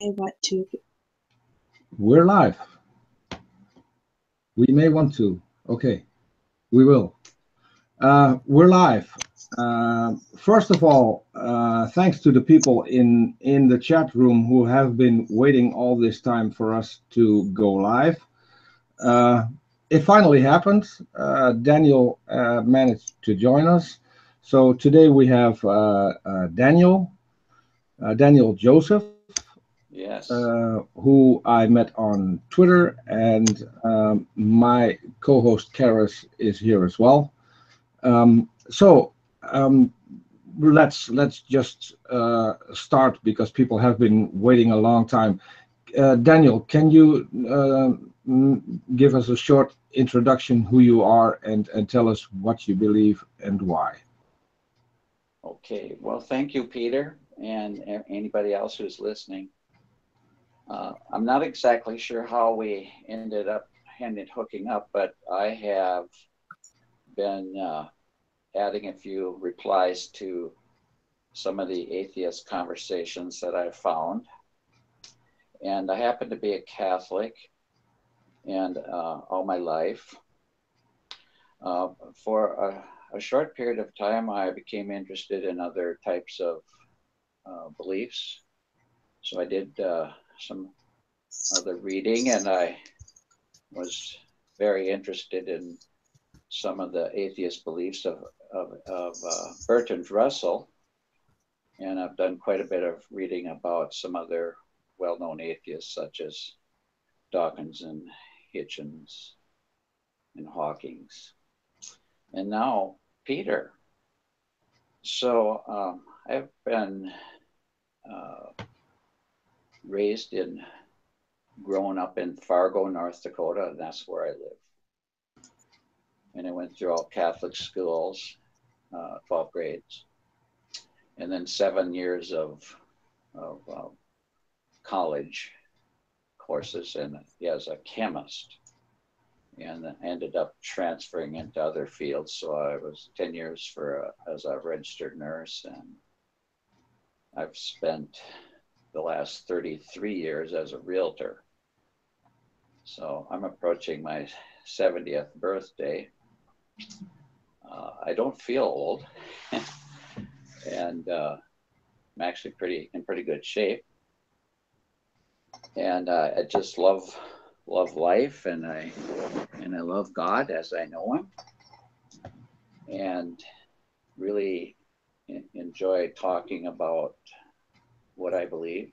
want to. We're live. We may want to. Okay, we will. We're live. First of all, thanks to the people in the chat room who have been waiting all this time for us to go live. Uh, it finally happened. Daniel managed to join us. So today we have Daniel Joseph, Yes. who I met on Twitter, and my co-host Karis is here as well. So um, let's just start because people have been waiting a long time. Daniel, can you give us a short introduction, who you are, and tell us what you believe and why? Okay. Well, thank you, Peter, and anybody else who's listening. I'm not exactly sure how we ended hooking up, but I have been adding a few replies to some of the atheist conversations that I've found. And I happen to be a Catholic and all my life. For a short period of time, I became interested in other types of beliefs. So I did some other reading, and I was very interested in some of the atheist beliefs of Bertrand Russell. And I've done quite a bit of reading about some other well-known atheists, such as Dawkins and Hitchens and Hawking's. And now Peter. So I've been raised in, grown up in Fargo, North Dakota, and that's where I live. And I went through all Catholic schools, 12 grades, and then 7 years of college courses and as a chemist, and ended up transferring into other fields. So I was 10 years as a registered nurse, and I've spent the last 33 years as a realtor. So I'm approaching my 70th birthday. I don't feel old, and I'm actually in pretty good shape. And I just love life, and I love God as I know Him, and really enjoy talking about what I believe.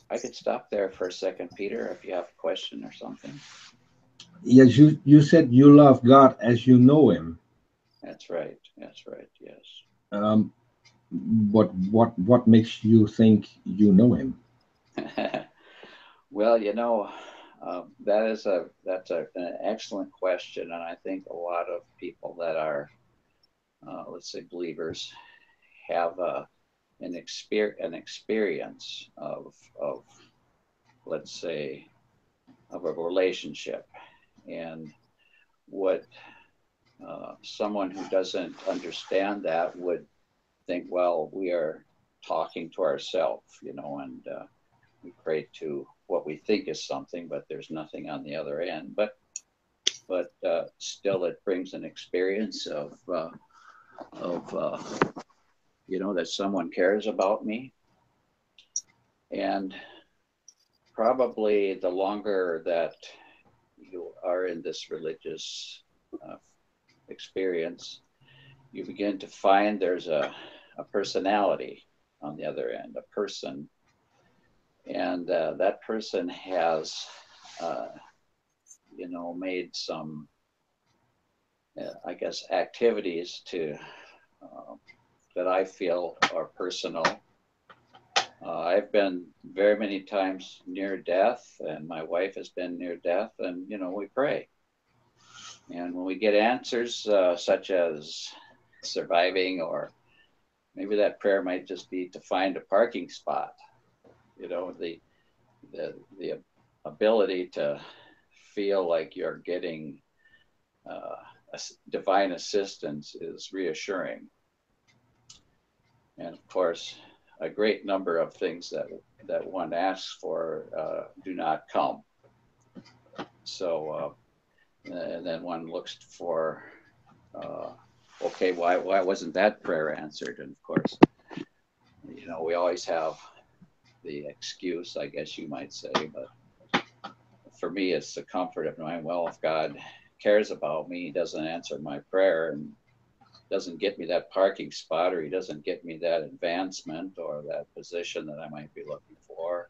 I could stop there for a second, Peter, if you have a question or something. Yes, you said you love God as you know Him. That's right. That's right. Yes. Um, what makes you think you know Him? Well, that's an excellent question, and I think a lot of people that are, let's say, believers have an experience of let's say of a relationship, and what someone who doesn't understand that would think, well, we are talking to ourselves, and we pray to what we think is something, but there's nothing on the other end. But still, it brings an experience of that someone cares about me, and probably the longer that you are in this religious experience, you begin to find there's a personality on the other end, a person, and that person has, made some, I guess, activities to that I feel are personal. I've been very many times near death, and my wife has been near death, and we pray. And when we get answers such as surviving, or maybe that prayer might just be to find a parking spot, the ability to feel like you're getting divine assistance is reassuring. And of course, a great number of things that one asks for do not come. So, and then one looks for, okay, why wasn't that prayer answered? And of course, you know, we always have the excuse, I guess you might say, but for me, it's the comfort of knowing, well, if God cares about me, he doesn't answer my prayer and doesn't get me that parking spot, or he doesn't get me that advancement or that position that I might be looking for.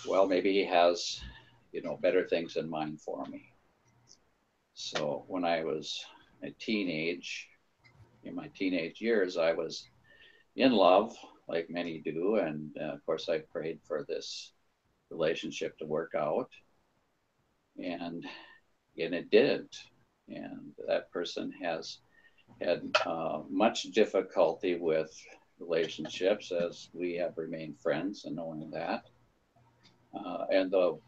Well, maybe he has, you know, better things in mind for me. So when I was in my teenage years, I was in love, like many do. And of course, I prayed for this relationship to work out. And it didn't. And that person has had much difficulty with relationships, as we have remained friends and knowing that. And the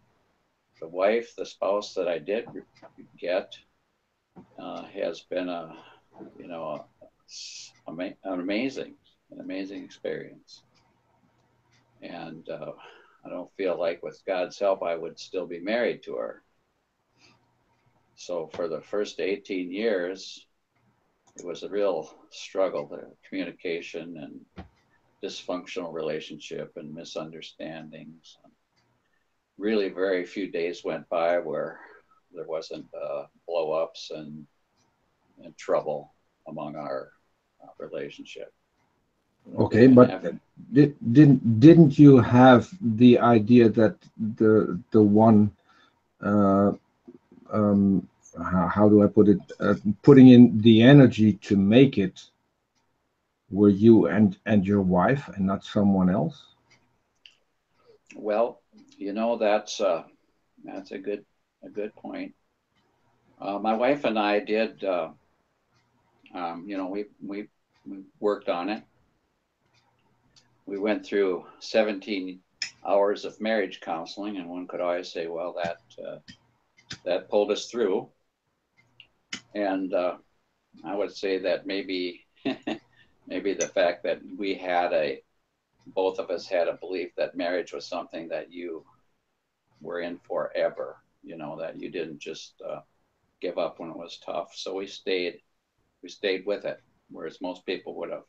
wife, the spouse that I did get, has been an amazing experience. And I don't feel like with God's help, I would still be married to her. So for the first 18 years, it was a real struggle, the communication and dysfunctional relationship and misunderstandings. Really very few days went by where there wasn't blow-ups and trouble among our relationship. Okay, but didn't you have the idea that the one how do I put it, putting in the energy to make it were you and your wife and not someone else? Well, you know, that's a good point. My wife and I did, you know, we worked on it. We went through 17 hours of marriage counseling, and one could always say, well, that pulled us through. And I would say that maybe maybe the fact that both of us had a belief that marriage was something that you were in forever, you know, that you didn't just give up when it was tough. So we stayed with it, whereas most people would have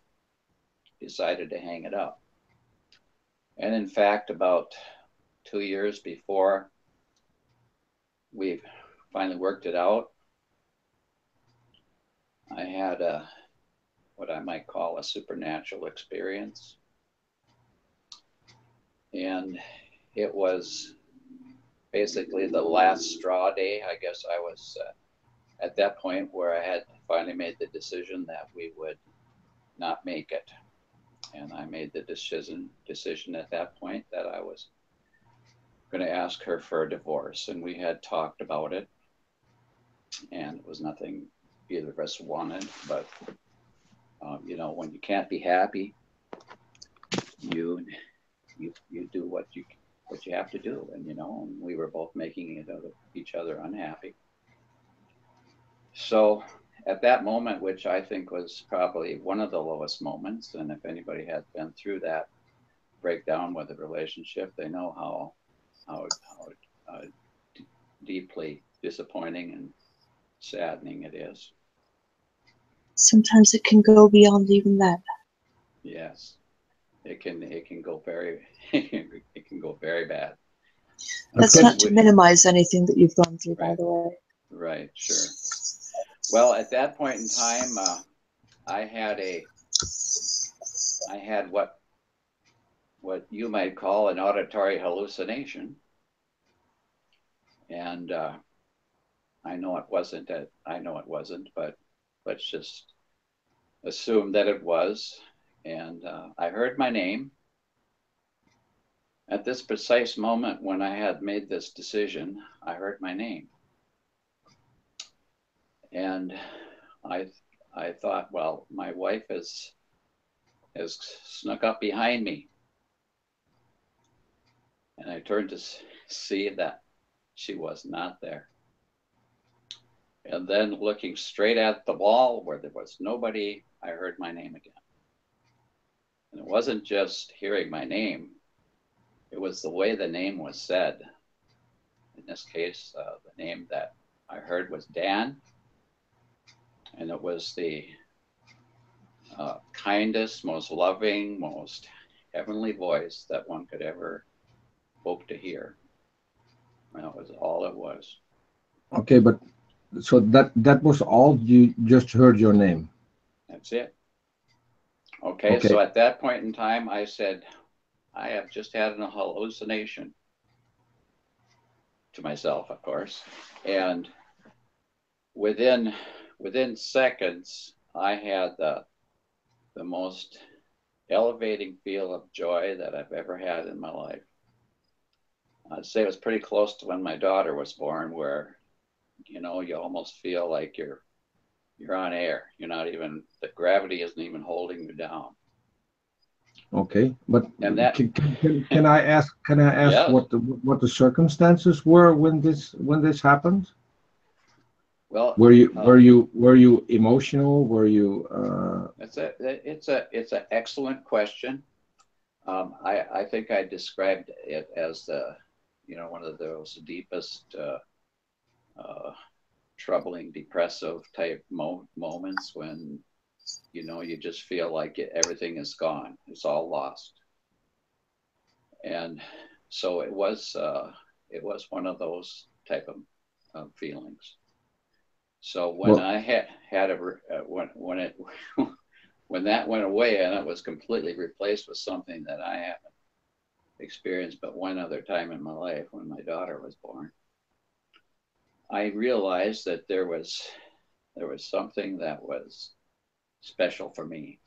decided to hang it up. And in fact, about 2 years before we finally worked it out, I had what I might call a supernatural experience. And it was basically the last straw day. I guess I was at that point where I had finally made the decision that we would not make it. And I made the decision at that point that I was going to ask her for a divorce. And we had talked about it, and it was nothing either of us wanted. But you know, when you can't be happy, you do what you have to do. And you know, we were both making each other unhappy. So at that moment, which I think was probably one of the lowest moments, and if anybody had been through that breakdown with a relationship, they know how deeply disappointing and saddening it is. Sometimes it can go beyond even that. Yes, it can go it can go very bad. That's not to minimize anything that you've gone through, right, by the way. Right, sure. Well, at that point in time, I had what you might call an auditory hallucination, and I know it wasn't, but let's just assume that it was. And I heard my name at this precise moment when I had made this decision. I heard my name, and I thought, well, my wife has snuck up behind me. And I turned to see that she was not there. And then looking straight at the wall where there was nobody, I heard my name again. And it wasn't just hearing my name, it was the way the name was said. In this case, the name that I heard was Dan, and it was the kindest, most loving, most heavenly voice that one could ever hope to hear. And that was all it was. Okay, but so that was all? You just heard your name? That's it. Okay, so at that point in time, I said, I have just had a hallucination, to myself, of course. And within seconds, I had the most elevating feel of joy that I've ever had in my life. I'd say it was pretty close to when my daughter was born, where, you know, you almost feel like you're on air. You're not even, the gravity isn't even holding you down. Okay, but And that, can I ask yes. what the circumstances were when this happened? Well, were you emotional? Were you? It's an excellent question. I think I described it as the, you know, one of those deepest, troubling, depressive type moments when, you know, you just feel like everything is gone. It's all lost. And so it was one of those type of feelings. So when I had when that went away and it was completely replaced with something that I haven't experienced but one other time in my life, when my daughter was born, I realized that there was something that was special for me.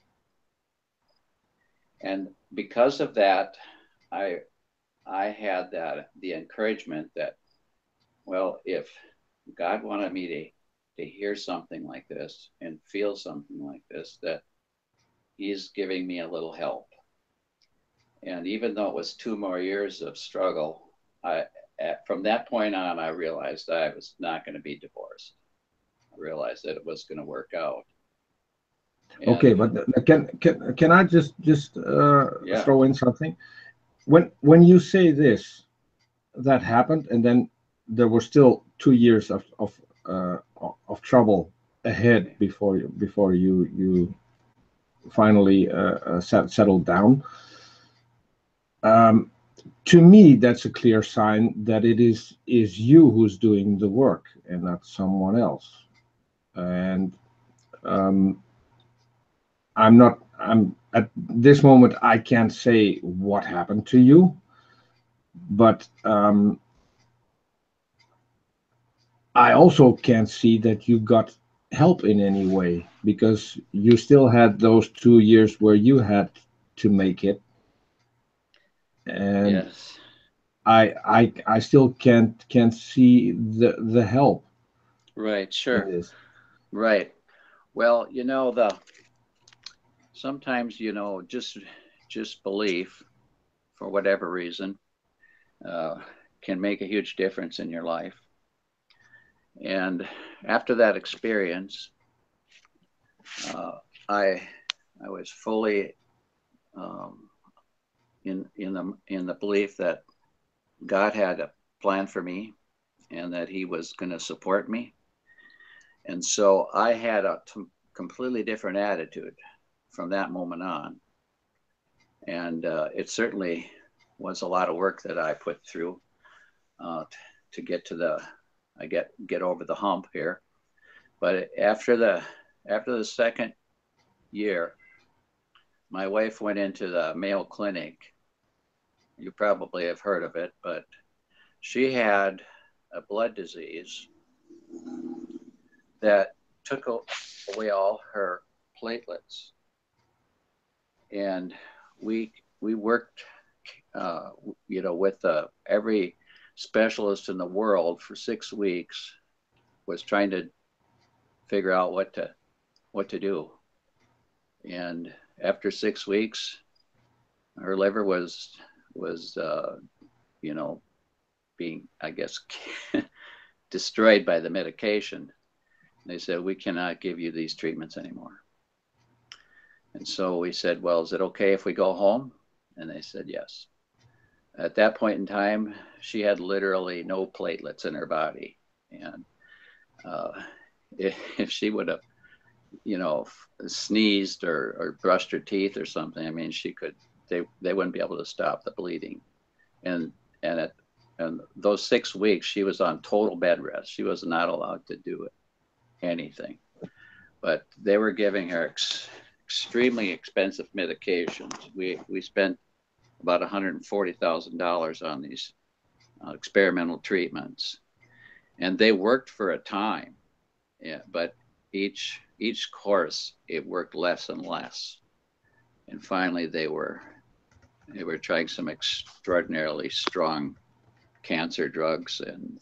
And because of that, I had the encouragement that, well, if God wanted me to hear something like this and feel something like this, that he's giving me a little help. And even though it was 2 more years of struggle, from that point on, I realized I was not going to be divorced. I realized that it was going to work out. And okay, but can I just throw in something? When you say this, that happened, and then there were still 2 years of trouble ahead before you finally settled down. To me, that's a clear sign that it is you who's doing the work and not someone else. And I'm at this moment, I can't say what happened to you, but I also can't see that you got help in any way, because you still had those 2 years where you had to make it. And yes, I still can't see the help. right, sure, right. Well, you know, sometimes, you know, just belief, for whatever reason, can make a huge difference in your life. And after that experience, I was fully in the belief that God had a plan for me and that he was going to support me. And so I had a completely different attitude from that moment on. And it certainly was a lot of work that I put through to get to get over the hump here. But after the second year, my wife went into the Mayo Clinic. You probably have heard of it, but she had a blood disease that took away all her platelets. And we worked, you know, with every specialist in the world for 6 weeks, was trying to figure out what to do. And after 6 weeks, her liver was you know, being, I guess, destroyed by the medication. They said, we cannot give you these treatments anymore. And so we said, well, is it okay if we go home? And they said yes. At that point in time, she had literally no platelets in her body. And if she would have, you know, sneezed or brushed her teeth or something, I mean, they wouldn't be able to stop the bleeding. And those 6 weeks, she was on total bed rest. She was not allowed to do anything. But they were giving her extremely expensive medications. We spent about $140,000 on these experimental treatments, and they worked for a time. Yeah, but each course it worked less and less, and finally they were trying some extraordinarily strong cancer drugs, and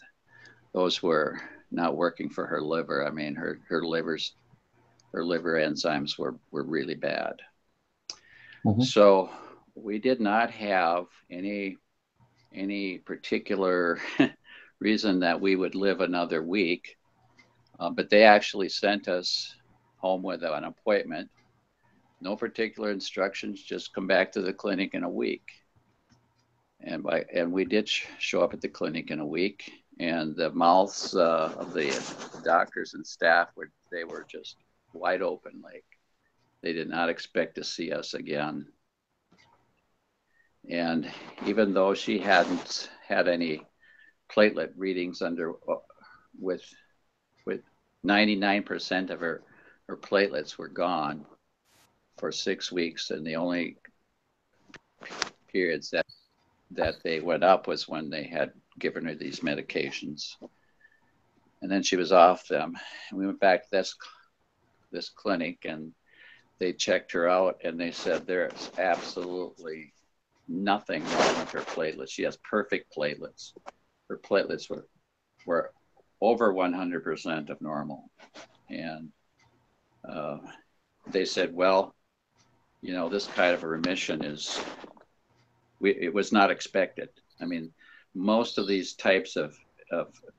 those were not working for her liver. I mean, her liver enzymes were really bad. Mm-hmm. So we did not have any particular reason that we would live another week, but they actually sent us home with an appointment. No particular instructions, just come back to the clinic in a week. And we did show up at the clinic in a week, and the mouths of the doctors and staff were just wide open, like they did not expect to see us again. And even though she hadn't had any platelet readings with 99% of her platelets were gone for 6 weeks, and the only periods that they went up was when they had given her these medications, and then she was off them. And we went back to this clinic, and they checked her out, and they said there's absolutely nothing wrong with her platelets. She has perfect platelets. Her platelets were over 100% of normal. And they said, well, you know, this kind of a remission it was not expected. I mean, most of these types of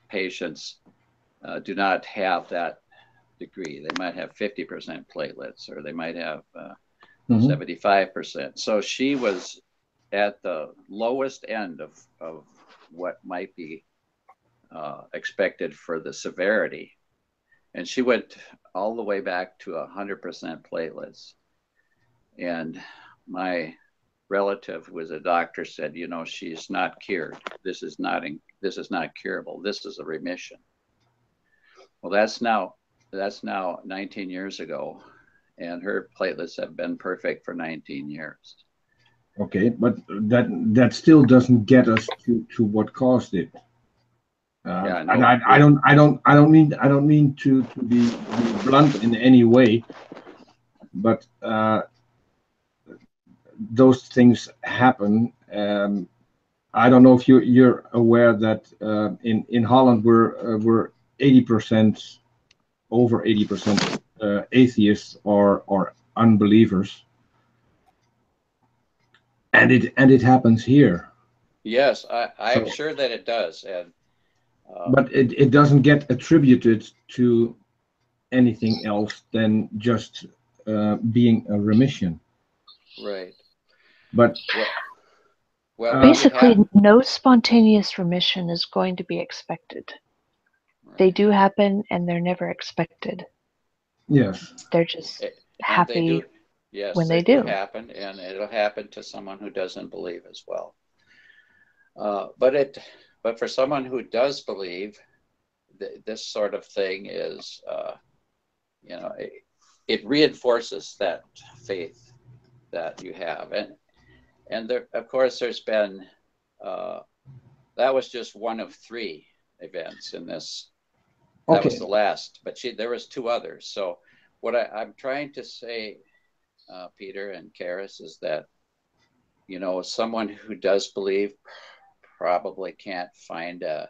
patients do not have that degree. They might have 50% platelets, or they might have 75%. So she was at the lowest end of what might be expected for the severity. And she went all the way back to 100% platelets. And my relative who was a doctor said, you know, she's not cured. This is not curable. This is a remission. Well, that's now 19 years ago, and her platelets have been perfect for 19 years. Okay, but that still doesn't get us to what caused it. And I don't mean to be blunt in any way, but those things happen. I don't know if you're aware that in Holland we're 80%, over 80% atheists or unbelievers, and it happens here. Yes, I'm sure that it does, and but it doesn't get attributed to anything else than just being a remission. Right. But well, basically, no spontaneous remission is going to be expected. Right. They do happen, and they're never expected. Yes. They're just happy when they do happen, and it'll happen to someone who doesn't believe as well. But for someone who does believe, this sort of thing is, you know, it reinforces that faith that you have. And there, of course, there's been, that was just one of 3 events in this. That was the last, but there was 2 others. So what I'm trying to say, Peter and Karis, is that, you know, someone who does believe probably can't find a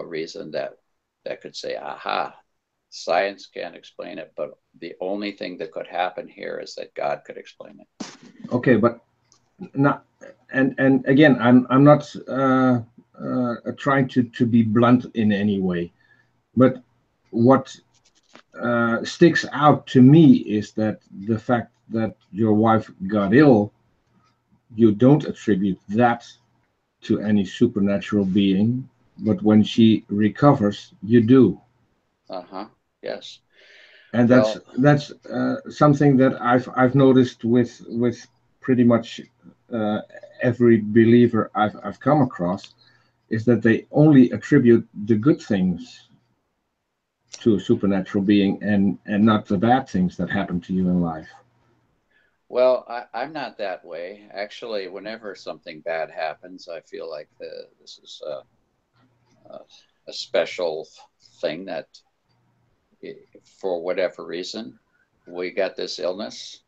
reason that could say, aha, science can't explain it, but the only thing that could happen here is that God could explain it. Okay, but not, and again, I'm not trying to be blunt in any way, but what sticks out to me is that the fact that your wife got ill, you don't attribute that to any supernatural being, but when she recovers, you do. Yes. And that's something that I've noticed with pretty much every believer I've come across, is that they only attribute the good things to a supernatural being and not the bad things that happen to you in life. Well, I'm not that way. Actually, whenever something bad happens, I feel like this is a special thing that, for whatever reason, we got this illness.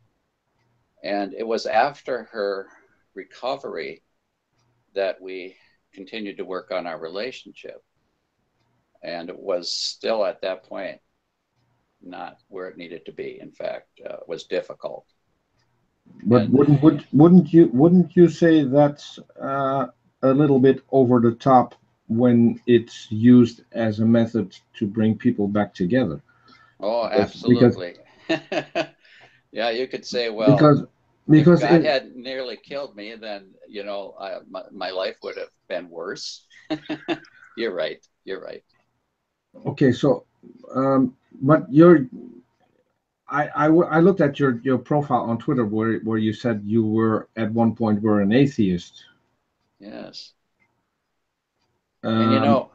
And it was after her recovery that we continued to work on our relationship. And it was still at that point not where it needed to be. In fact, it was difficult. But wouldn't you say that's a little bit over the top when it's used as a method to bring people back together? Oh, absolutely. Yeah, you could say, well, because if God had nearly killed me, then my life would have been worse. You're right. Okay, so but I looked at your profile on Twitter where you said you were at one point were an atheist. Yes. And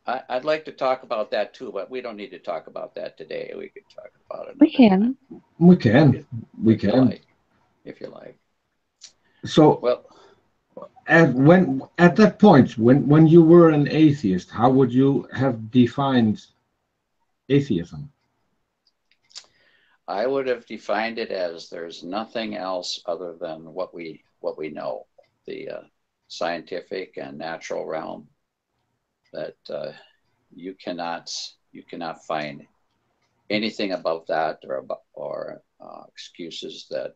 I'd like to talk about that too, but we don't need to talk about that today. We could talk about it. We can. We can. If you like. So, well, at that point, when you were an atheist, how would you have defined atheism? I would have defined it as there's nothing else other than what we know, the scientific and natural realm, that you cannot find anything above that or excuses that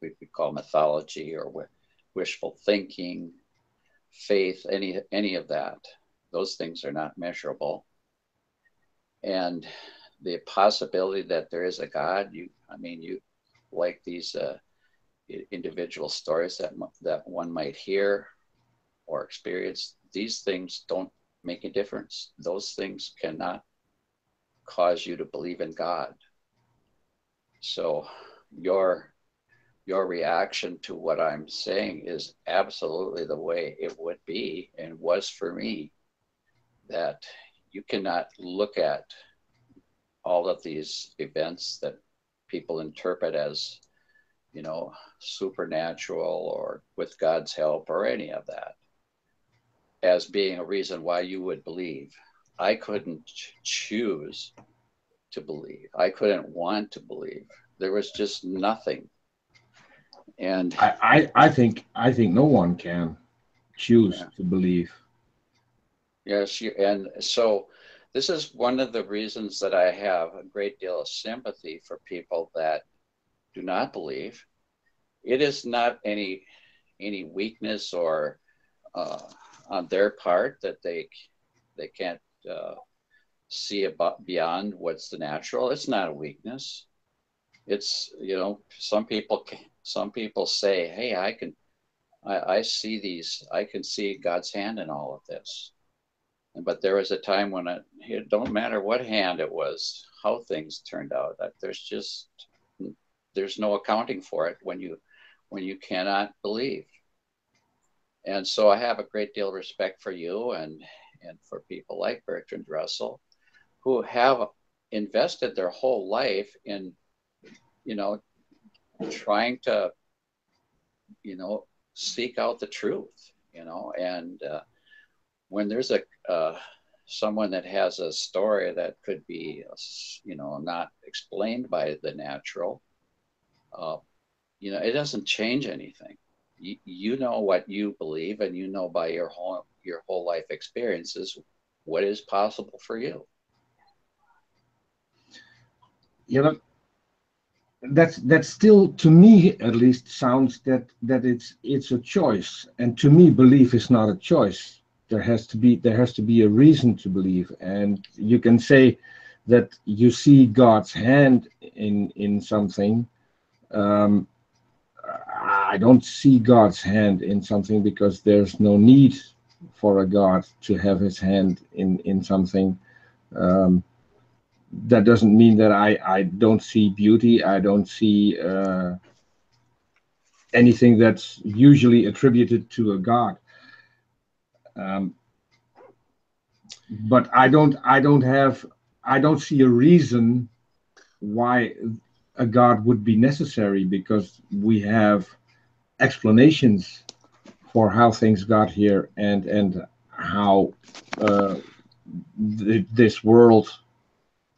we could call mythology or wishful thinking, faith, any of that. Those things are not measurable. And the possibility that there is a God, you like these individual stories that one might hear or experience, these things don't make a difference. Those things cannot cause you to believe in God. So your reaction to what I'm saying is absolutely the way it would be and was for me, that you cannot look at all of these events that people interpret as, supernatural or with God's help or any of that as being a reason why you would believe. I couldn't choose to believe. I couldn't want to believe. There was just nothing. And I think no one can choose to believe. Yes, and so this is one of the reasons that I have a great deal of sympathy for people that do not believe. It is not any weakness or on their part that they can't see about beyond what's the natural. It's not a weakness. It's, some people say, hey, I see these, I can see God's hand in all of this. But there was a time when it don't matter what hand it was, how things turned out, that there's no accounting for it when you cannot believe. And so I have a great deal of respect for you and for people like Bertrand Russell, who have invested their whole life in, trying to, seek out the truth, and when there's someone that has a story that could be, not explained by the natural, it doesn't change anything. You know what you believe, and by your whole life experiences what is possible for you. That still, to me at least, sounds that it's a choice, and to me belief is not a choice. There has to be a reason to believe, and you can say that you see God's hand in something. I don't see God's hand in something because there's no need for a God to have his hand in something. That doesn't mean that I don't see beauty. I don't see anything that's usually attributed to a God. But I don't see a reason why a God would be necessary, because we have explanations for how things got here and how this world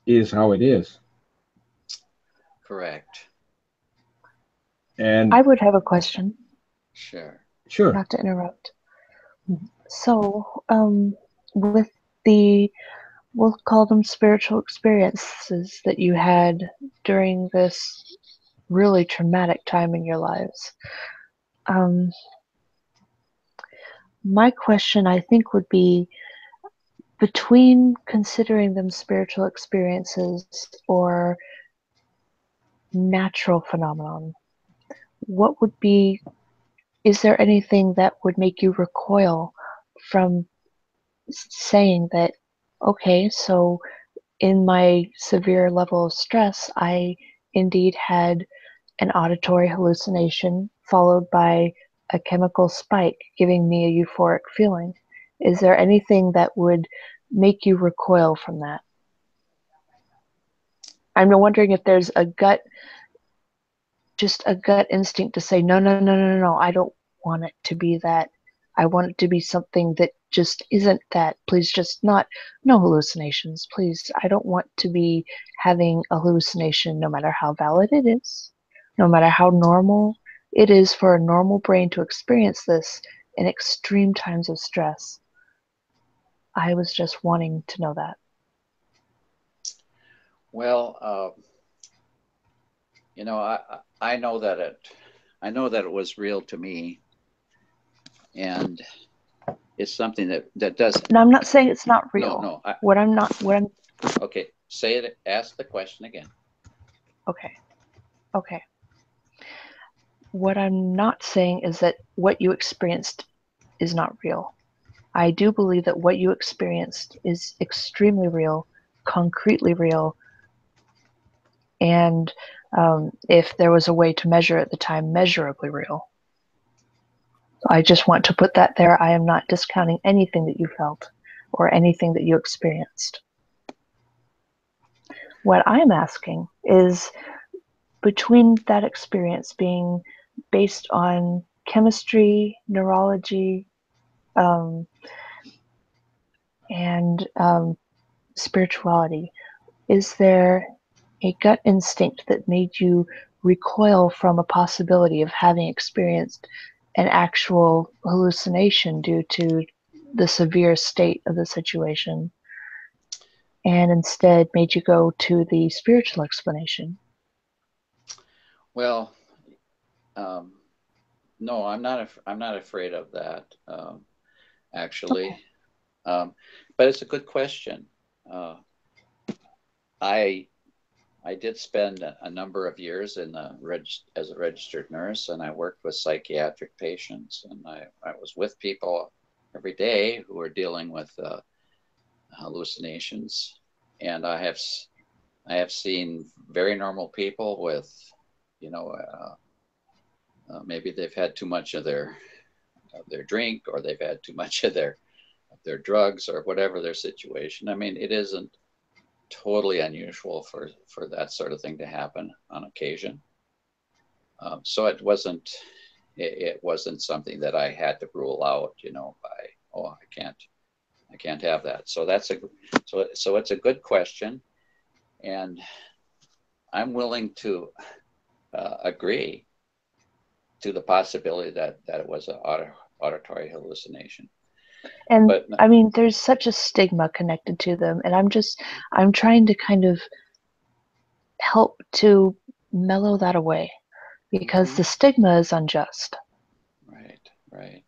is how it is. Correct. And I would have a question. Sure. Not to interrupt. So, with the, we'll call them spiritual experiences that you had during this really traumatic time in your lives, my question, I think, would be, between considering them spiritual experiences or natural phenomenon, what would be, is there anything that would make you recoil from saying that, okay, so in my severe level of stress, I indeed had an auditory hallucination followed by a chemical spike giving me a euphoric feeling? Is there anything that would make you recoil from that? I'm wondering if there's a gut, just a gut instinct to say, no, no, no, no, no, I don't want it to be that. I want it to be something that just isn't that. Please, just not, no hallucinations. Please, I don't want to be having a hallucination, no matter how valid it is, no matter how normal it is for a normal brain to experience this in extreme times of stress. I was just wanting to know that. Well, you know, I know that it was real to me, and it's something that does. No, I'm not saying it's not real. No. Okay, say it. Ask the question again. Okay. What I'm not saying is that what you experienced is not real. I do believe that what you experienced is extremely real, concretely real, and if there was a way to measure at the time, measurably real. I just want to put that there. I am not discounting anything that you felt or anything that you experienced. What I'm asking is, between that experience being based on chemistry, neurology, and spirituality, is there a gut instinct that made you recoil from a possibility of having experienced an actual hallucination due to the severe state of the situation, and instead made you go to the spiritual explanation? Well, no, I'm not afraid of that, actually. Okay. But it's a good question. I did spend a number of years as a registered nurse, and I worked with psychiatric patients, and I was with people every day who were dealing with hallucinations, and I have seen very normal people with, maybe they've had too much of their drink, or they've had too much of their drugs, or whatever their situation. I mean, it isn't totally unusual for that sort of thing to happen on occasion. So it wasn't something that I had to rule out, by, I can't have that. So so it's a good question, and I'm willing to agree to the possibility that it was an auditory hallucination. And but I mean, there's such a stigma connected to them, and I'm trying to kind of help to mellow that away, because the stigma is unjust. Right.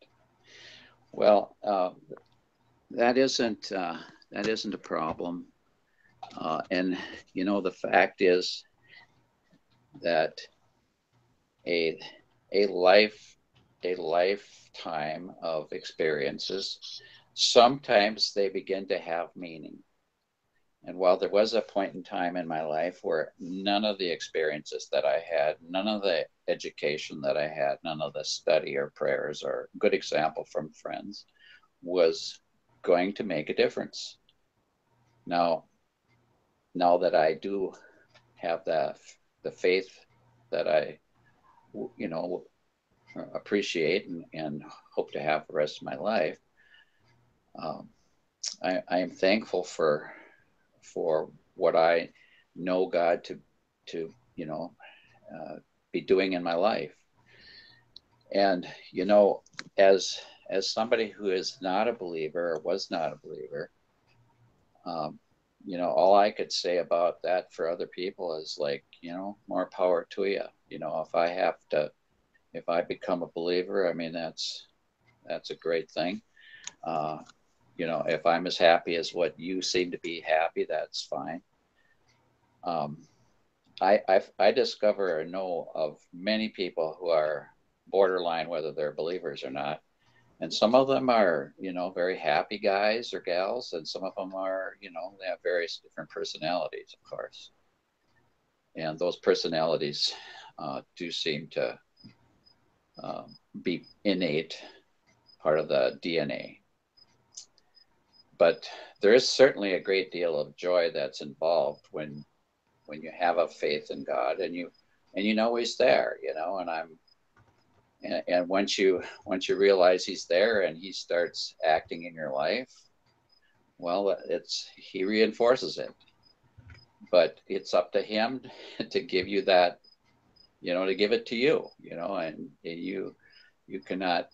Well, that isn't a problem. And you know, the fact is that a a lifetime of experiences, sometimes they begin to have meaning. And while there was a point in time in my life where none of the experiences that I had, none of the education that I had, none of the study or prayers or good example from friends was going to make a difference. Now that I do have the faith that I, you know, appreciate and hope to have the rest of my life, I am thankful for what I know God to you know be doing in my life. And you know, as somebody who is not a believer or was not a believer, you know, all I could say about that for other people is like, you know, more power to you. You know, if I become a believer, I mean, that's a great thing. You know, if I'm as happy as what you seem to be happy, that's fine. I discover or know of many people who are borderline, whether they're believers or not. And some of them are, you know, very happy guys or gals, and some of them are, you know, they have various different personalities, of course. And those personalities do seem to be innate, part of the DNA. But there is certainly a great deal of joy that's involved when you have a faith in God and you know He's there, you know. And once you realize He's there and He starts acting in your life, well, He reinforces it. But it's up to Him to give you that, you know, to give it to you, you know. And you cannot,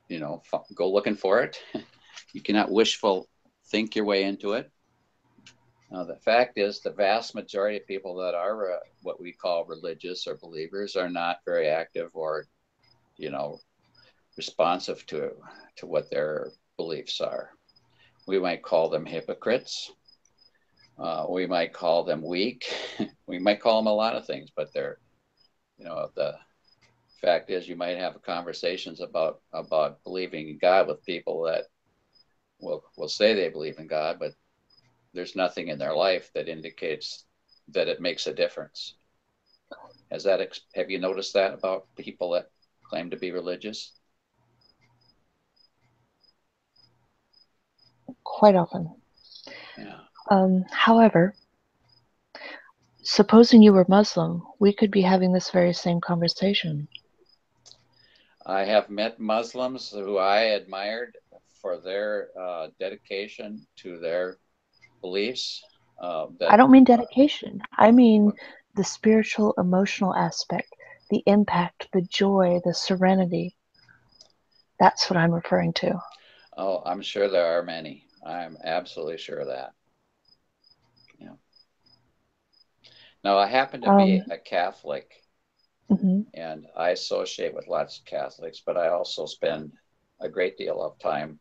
you know, go looking for it. You cannot wishful think your way into it. The fact is, the vast majority of people that are what we call religious or believers are not very active or, you know, responsive to what their beliefs are. We might call them hypocrites. We might call them weak. We might call them a lot of things, but they're, you know, the fact is, you might have conversations about believing in God with people that will say they believe in God, but there's nothing in their life that indicates that it makes a difference. Have you noticed that about people that claim to be religious? Quite often. Yeah. However, supposing you were Muslim, we could be having this very same conversation. I have met Muslims who I admired for their dedication to their beliefs. I don't mean dedication. I mean the spiritual, emotional aspect, the impact, the joy, the serenity. That's what I'm referring to. Oh, I'm sure there are many. I'm absolutely sure of that. Yeah. Now, I happen to be a Catholic, and I associate with lots of Catholics, but I also spend a great deal of time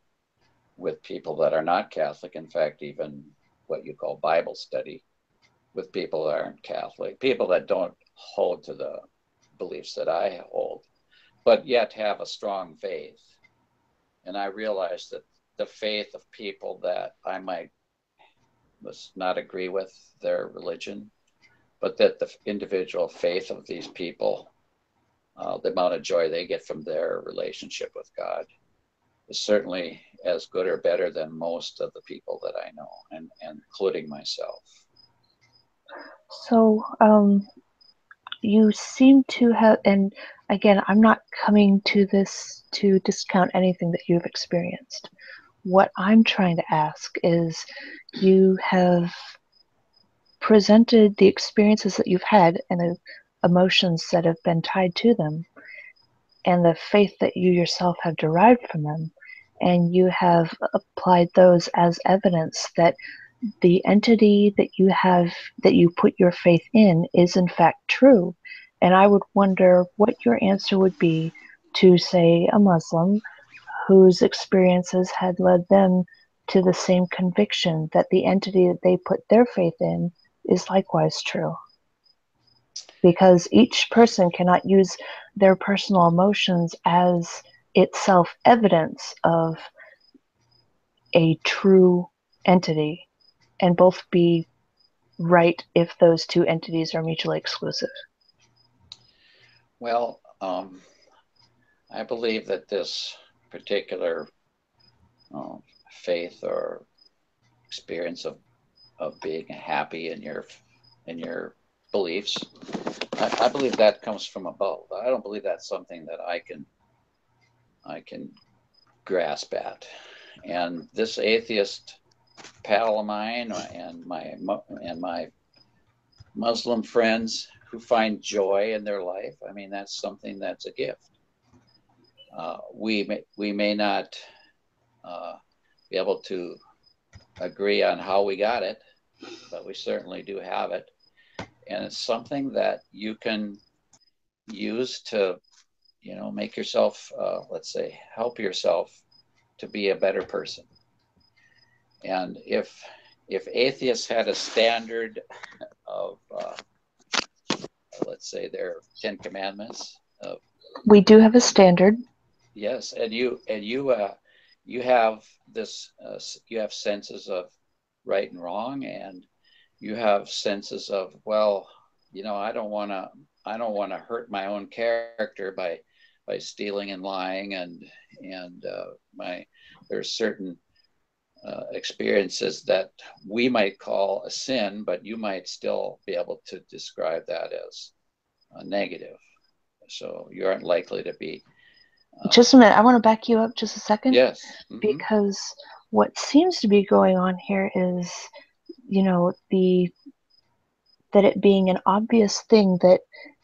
with people that are not Catholic. In fact, even what you call Bible study with people that aren't Catholic, people that don't hold to the beliefs that I hold, but yet have a strong faith. And I realize that the faith of people that I might not agree with their religion, but that the individual faith of these people, the amount of joy they get from their relationship with God, is certainly as good or better than most of the people that I know, and including myself. So, you seem to have, and again, I'm not coming to this to discount anything that you've experienced. What I'm trying to ask is, you have presented the experiences that you've had and the emotions that have been tied to them and the faith that you yourself have derived from them, and you have applied those as evidence that the entity that you put your faith in is in fact true. And I would wonder what your answer would be to, say, a Muslim whose experiences had led them to the same conviction that the entity that they put their faith in is likewise true. Because each person cannot use their personal emotions as itself evidence of a true entity, and both be right if those two entities are mutually exclusive. Well, I believe that this particular faith or experience of being happy in your beliefs, I believe that comes from above. I don't believe that's something that I can grasp at. And this atheist pal of mine and my Muslim friends who find joy in their life, I mean, that's something that's a gift. We may not be able to agree on how we got it, but we certainly do have it. And it's something that you can use to, make yourself, let's say, help yourself to be a better person. And if atheists had a standard of, let's say, their 10 Commandments, we do have a standard. Yes, and you have this, you have senses of right and wrong, and you have senses of, well, I don't want to hurt my own character by stealing and lying, and there's certain experiences that we might call a sin, but you might still be able to describe that as a negative. So you aren't likely to be. Just a minute, I want to back you up just a second. Yes. Mm-hmm. Because what seems to be going on here is, that it being an obvious thing that,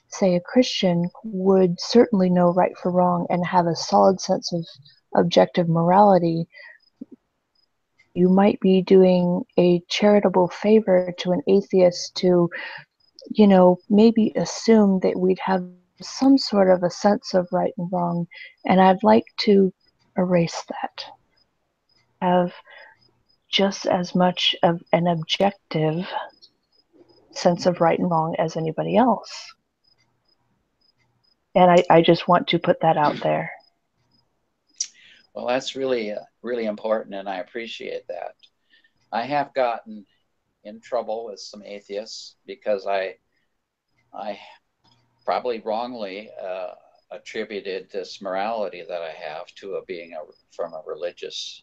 say, a Christian would certainly know right from wrong and have a solid sense of objective morality. You might be doing a charitable favor to an atheist to, maybe assume that we'd have some sort of a sense of right and wrong, and I'd like to erase that. Have just as much of an objective sense of right and wrong as anybody else. And I just want to put that out there. Well, that's really, really important, and I appreciate that. I have gotten in trouble with some atheists because I probably wrongly attributed this morality that I have to from a religious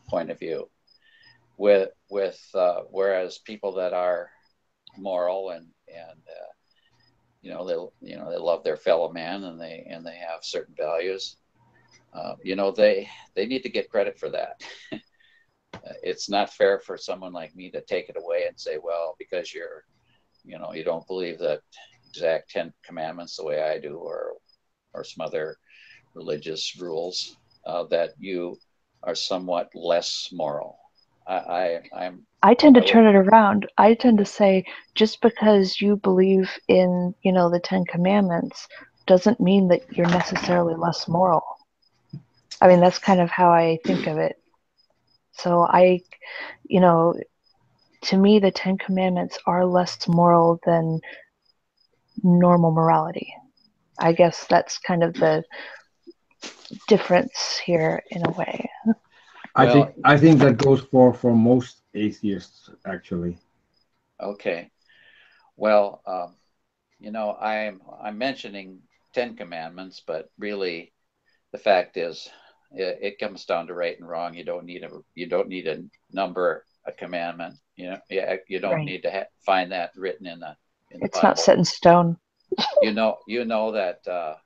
point of view. Whereas people that are moral and they love their fellow man and they have certain values, they need to get credit for that. It's not fair for someone like me to take it away and say, well, because you don't believe that exact 10 commandments the way I do, or some other religious rules, that you are somewhat less moral. I tend to turn it around. I tend to say, just because you believe in, the 10 Commandments doesn't mean that you're necessarily less moral. I mean, that's kind of how I think of it. So to me, the 10 Commandments are less moral than normal morality. I guess that's kind of the difference here in a way. I think that goes for most atheists, actually. Okay. Well, I'm mentioning 10 Commandments, but really, the fact is, it comes down to right and wrong. You don't need a number, a commandment. You don't right. need to find that written in the it's Bible. Not set in stone. You know that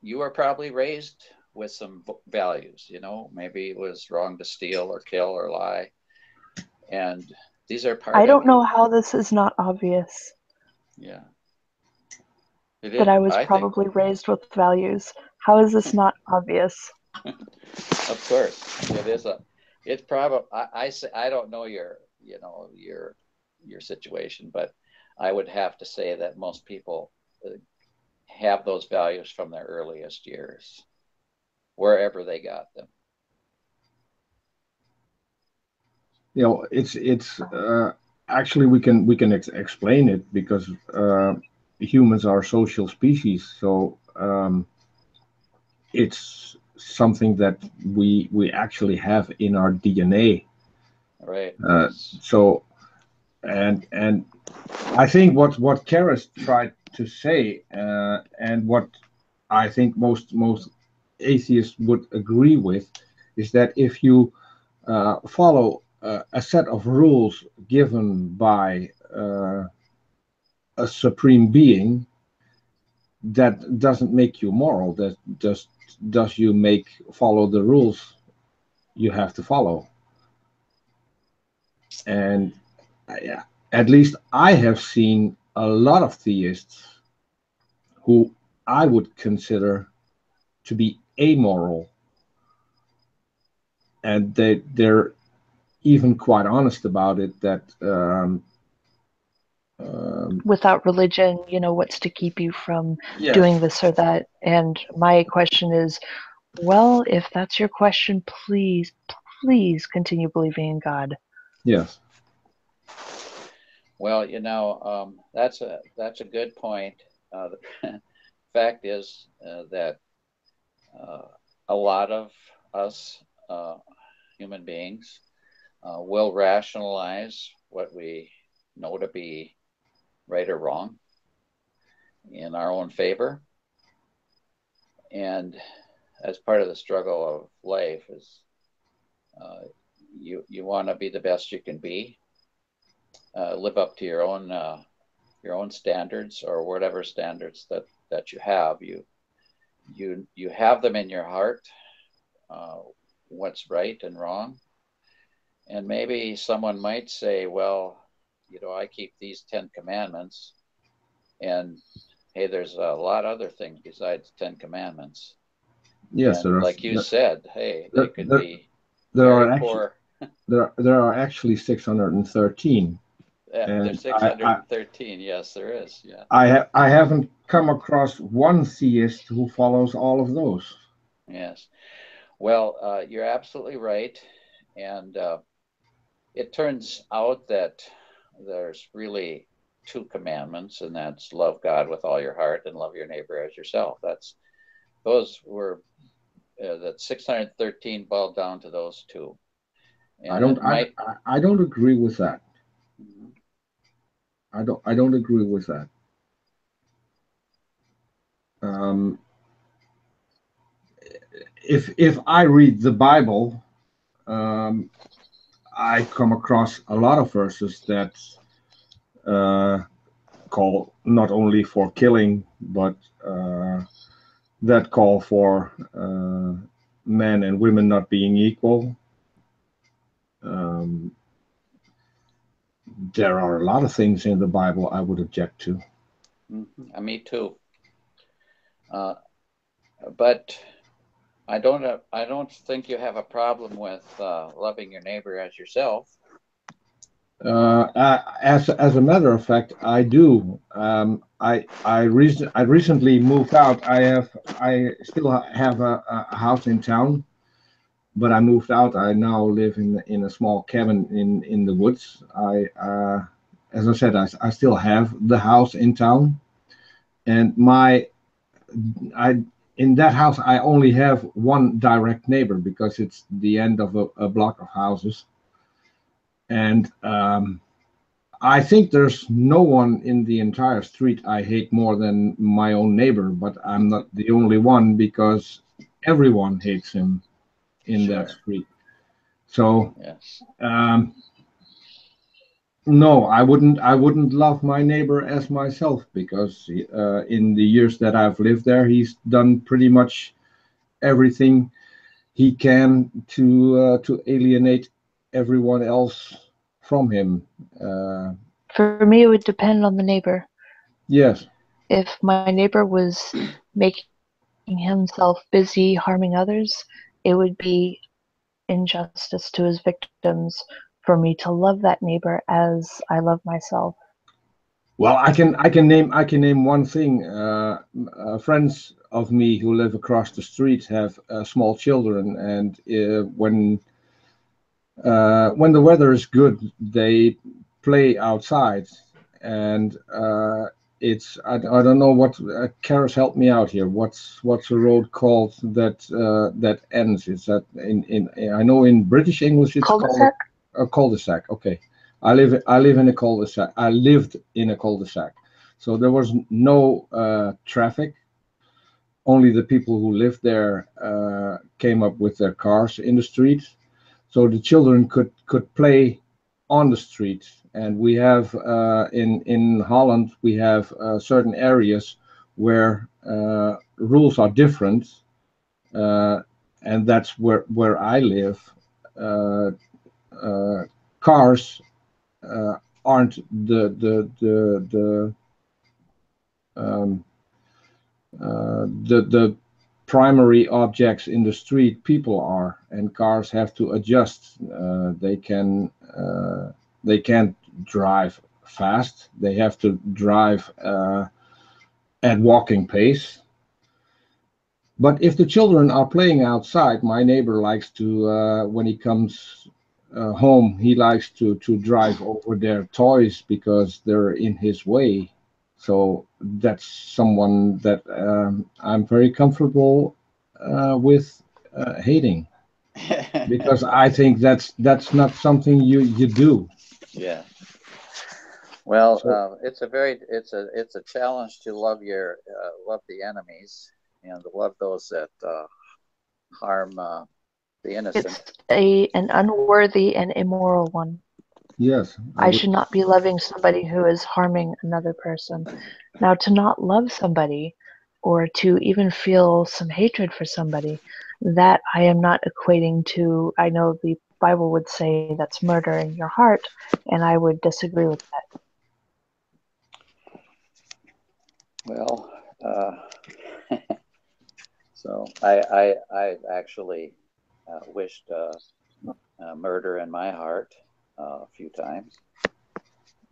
you were probably raised with some values. Maybe it was wrong to steal or kill or lie, and these are part. I don't know how this is not obvious. Yeah. That I was probably raised with values. How is this not obvious? Of course, it is. It's probably. I don't know your situation, but I would have to say that most people have those values from their earliest years, wherever they got them. it's actually we can explain it because humans are social species, so it's something that we actually have in our DNA. Right. So and I think what Karis tried to say, and what I think most atheists would agree with, is that if you follow a set of rules given by a supreme being, that doesn't make you moral. That just does you make follow the rules you have to follow. And yeah, at least I have seen a lot of theists who I would consider to be amoral, and they're even quite honest about it. That Without religion, what's to keep you from yes, doing this or that? And my question is, well, if that's your question, please, please continue believing in God. yes, Well, that's a good point. The fact is that a lot of us human beings will rationalize what we know to be right or wrong in our own favor. And as part of the struggle of life is you want to be the best you can be, live up to your own standards, or whatever standards that you have. You have them in your heart, what's right and wrong. And maybe someone might say, well, I keep these 10 commandments, and hey, there's a lot of other things besides 10 commandments. yes. And like you said, hey, they could be there are very actually poor. there are actually 613. There's 613. Yes, there is. Yeah. I haven't come across one theist who follows all of those. Yes. Well, you're absolutely right. And it turns out that there's really two commandments, and that's love God with all your heart and love your neighbor as yourself. Those were that 613 boiled down to those two. And I don't agree with that. Mm-hmm. I don't agree with that. If I read the Bible, I come across a lot of verses that call not only for killing, but that call for men and women not being equal. There are a lot of things in the Bible I would object to. Mm-hmm. Me too. But I don't think you have a problem with loving your neighbor as yourself. As a matter of fact, I do. I recently moved out. I still have a house in town, but I moved out. I now live in a small cabin in the woods. As I said, I still have the house in town, and in that house I only have one direct neighbor because it's the end of a block of houses, and I think there's no one in the entire street I hate more than my own neighbor, but I'm not the only one because everyone hates him in Sure. that street. So yes. No, I wouldn't love my neighbor as myself because in the years that I've lived there, he's done pretty much everything he can to alienate everyone else from him. For me, it would depend on the neighbor. Yes. If my neighbor was making himself busy harming others, it would be injustice to his victims for me to love that neighbor as I love myself. Well, I can name one thing. Friends of me who live across the street have small children, and when When the weather is good, they play outside, and I don't know what. Karis, help me out here. What's a road called that ends? Is that in I know in British English it's called Cul-de-sac? a cul-de-sac. Okay, I live in a cul-de-sac. I lived in a cul-de-sac, so there was no traffic. Only the people who lived there came up with their cars in the street, so the children could play on the street. And we have in Holland we have certain areas where rules are different, and that's where I live. Uh, Cars aren't um, the primary objects in the street. People are, and cars have to adjust. They can't drive fast. They have to drive at walking pace. But if the children are playing outside, my neighbor likes to, when he comes home, he likes to drive over their toys because they're in his way. So that's someone that I'm very comfortable with hating, because I think that's not something you do. Yeah. Well, So, it's a challenge to love the enemies and to love those that harm the innocent. It's an unworthy and immoral one. yes, I should not be loving somebody who is harming another person. Now, to not love somebody or to even feel some hatred for somebody, that I am not equating to, I know the Bible would say that's murder in your heart, and I would disagree with that. Well, so I actually wished murder in my heart a few times,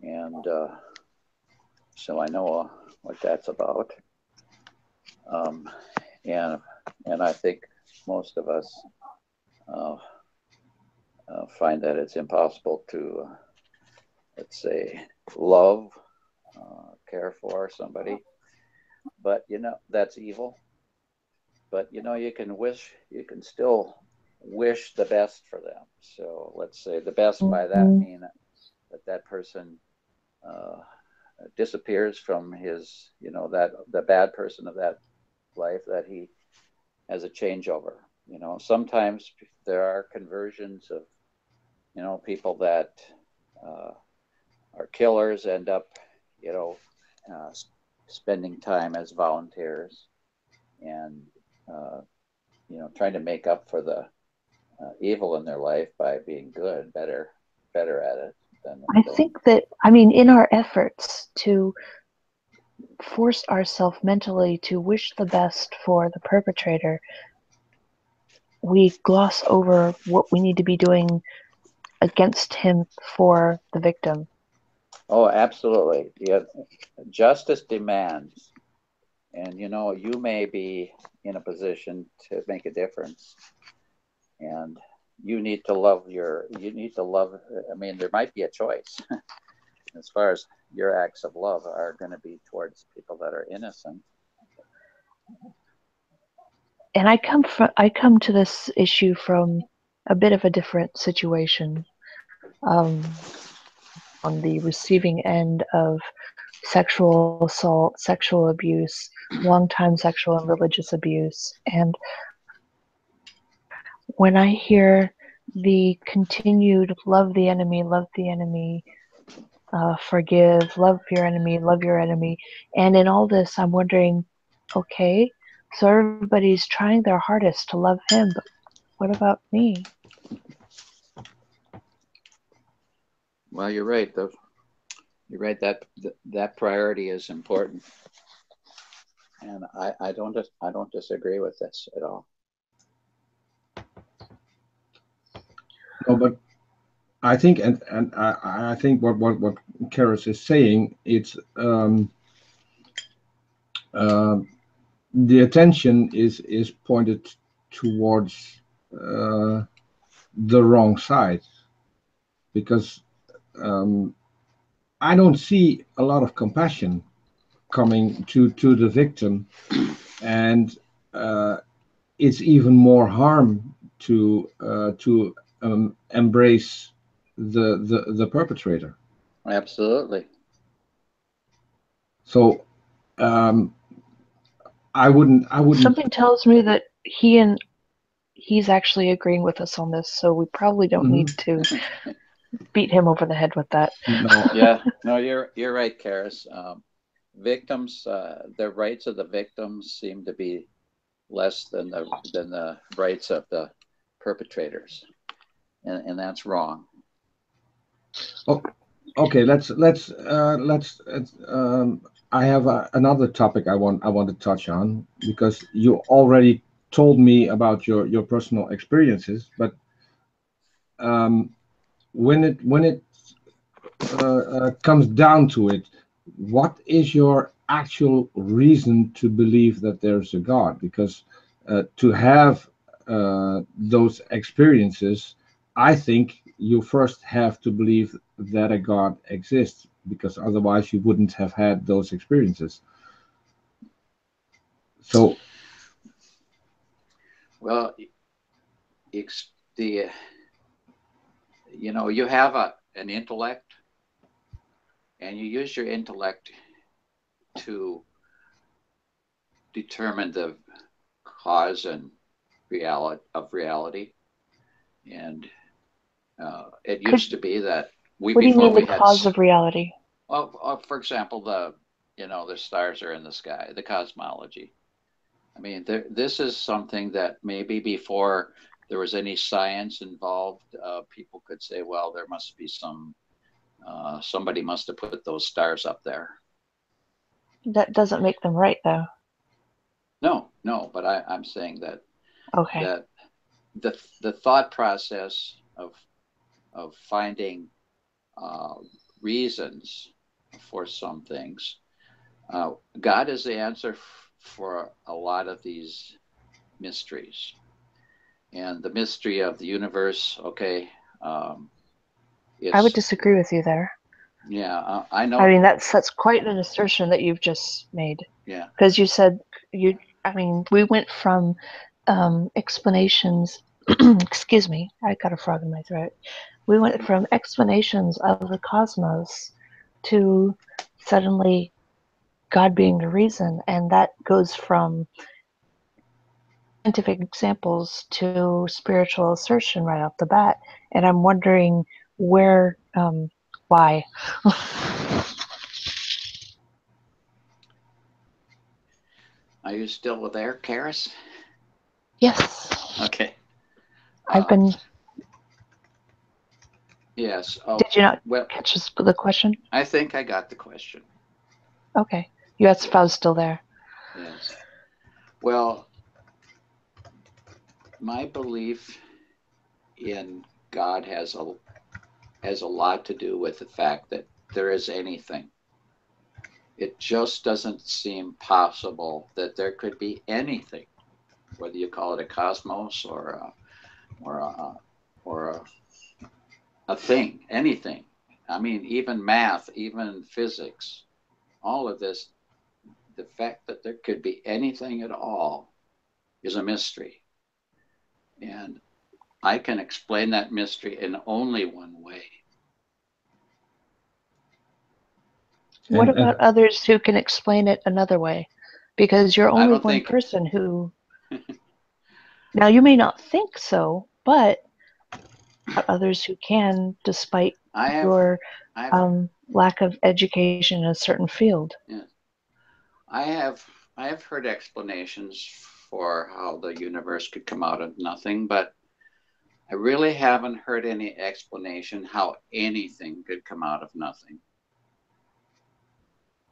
and so I know what that's about. Um, and I think most of us find that it's impossible to, let's say, love, care for somebody. But that's evil. But you can still wish the best for them. So let's say the best by that mean that person disappears from his, that the bad person of that life, that he has a changeover. Sometimes there are conversions of, people that are killers end up, spending time as volunteers and, trying to make up for the evil in their life by being good, better at it. I think that, in our efforts to force ourselves mentally to wish the best for the perpetrator, we gloss over what we need to be doing against him for the victim. Oh, absolutely. Yeah. Justice demands, and you may be in a position to make a difference, and you need to love. There might be a choice as far as your acts of love are going to be towards people that are innocent. And I come to this issue from a bit of a different situation. On the receiving end of sexual assault, sexual abuse, long-time sexual and religious abuse. And when I hear the continued love the enemy, forgive, love your enemy, and in all this, I'm wondering, okay, so everybody's trying their hardest to love him, but what about me? Well, you're right, though. You're right that priority is important, and I don't disagree with this at all. no, but I think, and I think what Karis is saying, it's the attention is pointed towards the wrong side. because I don't see a lot of compassion coming to the victim, and it's even more harm to embrace the perpetrator. Absolutely. So I wouldn't. Something tells me that he's actually agreeing with us on this, so we probably don't need to beat him over the head with that. No. Yeah, no, you're right, Karis. Victims, the rights of the victims seem to be less than the rights of the perpetrators, and that's wrong. Oh, okay. Let's. I have another topic I want to touch on, because you already told me about your personal experiences, but when it comes down to it, what is your actual reason to believe that there's a God? Because to have those experiences, I think you first have to believe that a God exists, because otherwise you wouldn't have had those experiences. So, well, the you have an intellect, and you use your intellect to determine the cause and reality, and it used to be that what do you mean the cause of reality? Well, for example, the stars are in the sky, the cosmology. I mean, this is something that maybe before there was any science involved, people could say, well, there must be somebody must have put those stars up there. That doesn't make them right, though. No, but I'm saying that okay. that the thought process of finding reasons for some things, God is the answer for a lot of these mysteries. And the mystery of the universe, okay, I would disagree with you there. Yeah, I know. I mean, that's quite an assertion that you've just made. Yeah. Because you said we went from explanations. Excuse me, I got a frog in my throat. We went from explanations of the cosmos to suddenly God being the reason, and that goes from scientific examples to spiritual assertion right off the bat. And I'm wondering why. Are you still there, Karis? Yes. Okay. I've been. Yes. Did you not catch the question? I think I got the question. Okay. You asked if I was still there. Yes. Well, my belief in God has a lot to do with the fact that there is anything. It just doesn't seem possible that there could be anything, whether you call it a cosmos or a thing, anything. I mean, even math, even physics, all of this, the fact that there could be anything at all is a mystery. And I can explain that mystery in only one way. What about others who can explain it another way? Because you're only one person who... Now, you may not think so, but others who can, despite your lack of education in a certain field. Yeah. I have heard explanations for how the universe could come out of nothing, but I really haven't heard any explanation how anything could come out of nothing.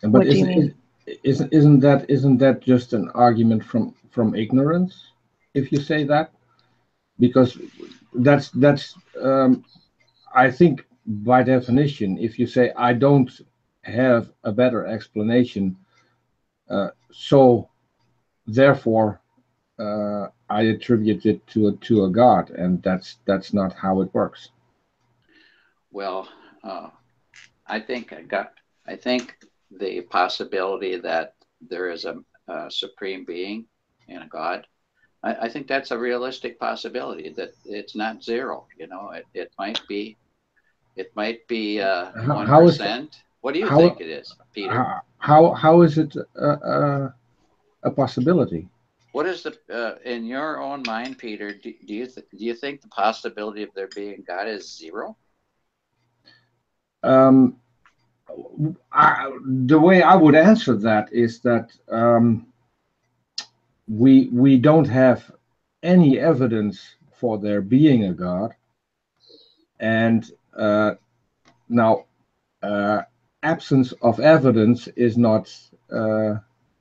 But what do you mean? Isn't that just an argument from ignorance, if you say that? Because that's I think by definition, if you say I don't have a better explanation, so therefore I attribute it to a God, and that's not how it works. Well, I think the possibility that there is a supreme being and a God, I think that's a realistic possibility, that it's not zero. You know, it might be 1%. What do you how think it is, Peter? how is it a possibility? What is the in your own mind, Peter? Do you think the possibility of there being God is zero? The way I would answer that is that we don't have any evidence for there being a God, and now absence of evidence is not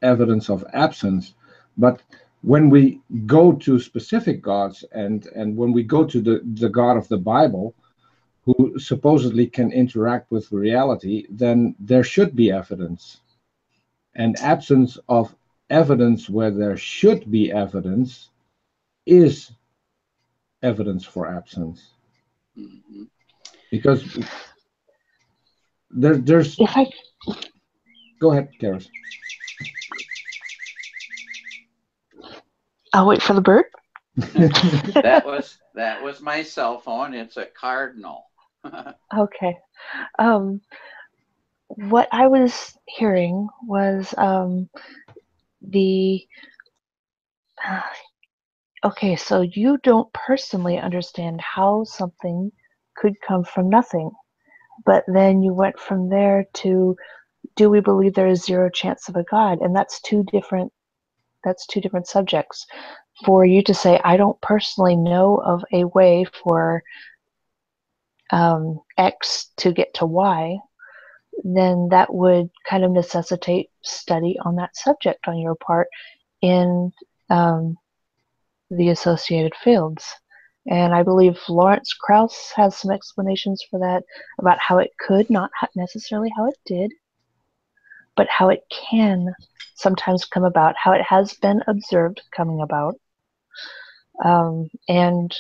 evidence of absence, but when we go to specific gods, and when we go to the God of the Bible, who supposedly can interact with reality, then there should be evidence. And absence of evidence where there should be evidence is evidence for absence. Mm-hmm. Because there's... If I Go ahead, Karis. I'll wait for the bird. that was my cell phone. It's a cardinal. Okay. What I was hearing was the okay, so you don't personally understand how something could come from nothing, but then you went from there to, do we believe there is zero chance of a God? And that's two different subjects. For you to say, I don't personally know of a way for X to get to Y, then that would kind of necessitate study on that subject on your part in the associated fields. And I believe Lawrence Krauss has some explanations for that, about how it could, not necessarily how it did, but how it can sometimes come about, how it has been observed coming about. And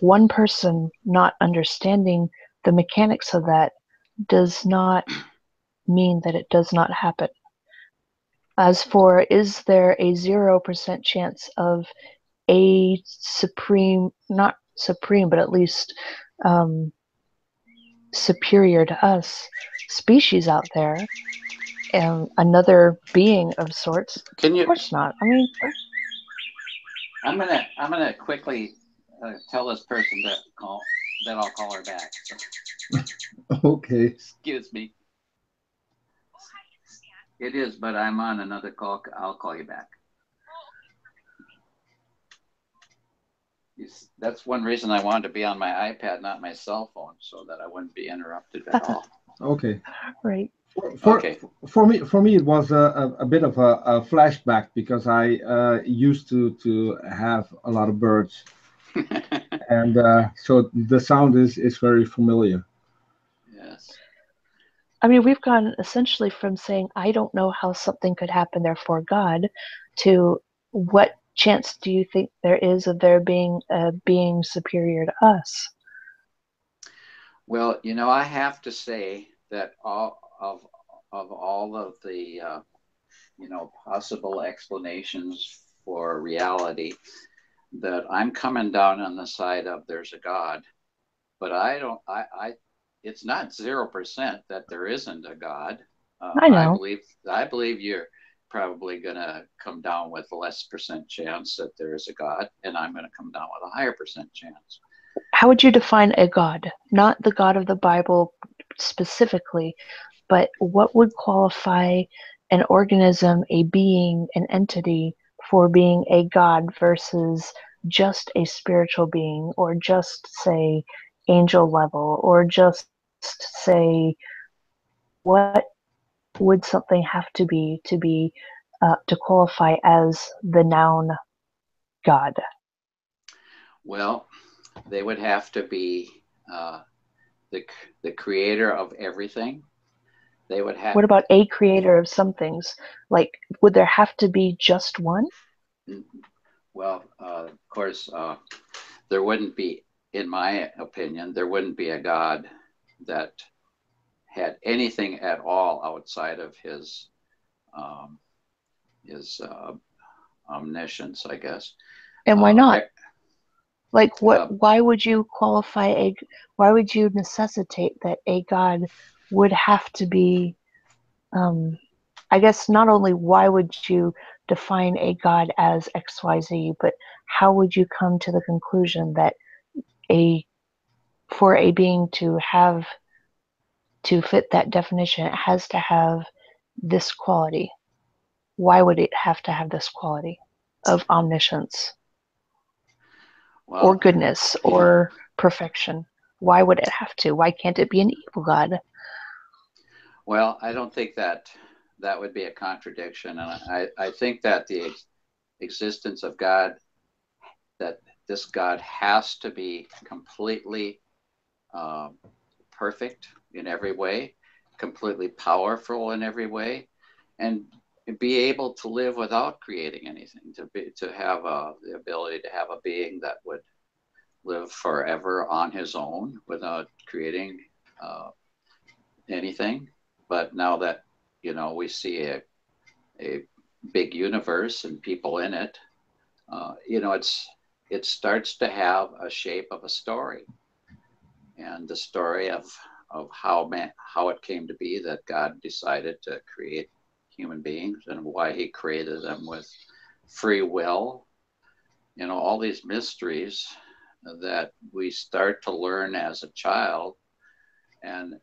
one person not understanding the mechanics of that does not mean that it does not happen. As for, is there a 0% chance of a supreme, not supreme, but at least superior to us species out there, and another being of sorts? Can you? Of course not. I mean, I'm gonna quickly tell this person that I'll call her back. Okay. Excuse me. It is, but I'm on another call. I'll call you back. That's one reason I wanted to be on my iPad, not my cell phone, so that I wouldn't be interrupted at all. Okay. Right. For me, it was a bit of a flashback, because I used to have a lot of birds, and so the sound is very familiar. Yes. I mean, we've gone essentially from saying, I don't know how something could happen, therefore God, to what chance do you think there is of there being a being superior to us? Well, I have to say that all of the possible explanations for reality, that I'm coming down on the side of there's a God, but it's not 0% that there isn't a God. I know. I believe you're probably going to come down with less percent chance that there is a God, and I'm going to come down with a higher percent chance. How would you define a God? Not the God of the Bible specifically, but what would qualify an organism, a being, an entity for being a God versus just a spiritual being, or just, say, angel level, or just, say, what would something have to be to qualify as the noun God? Well, they would have to be the creator of everything. They would have. What about a creator of some things? Like, would there have to be just one? Well, of course, there wouldn't be, in my opinion, there wouldn't be a God that had anything at all outside of his omniscience, I guess. And why not? Like, why would you qualify why would you necessitate that a God would have to be, I guess not only why would you define a God as XYZ, but how would you come to the conclusion that for a being to fit that definition, it has to have this quality? Why would it have to have this quality of omniscience? Or goodness, or perfection? Why would it have to? Why can't it be an evil God? Well, I don't think that would be a contradiction. And I think that the existence of God, that this God has to be completely perfect in every way, completely powerful in every way, and be able to live without creating anything, to have the ability to have a being that would live forever on his own without creating anything. But now that, you know, we see a big universe and people in it, you know, it starts to have a shape of a story, and the story of how it came to be that God decided to create human beings and why he created them with free will. You know, all these mysteries that we start to learn as a child and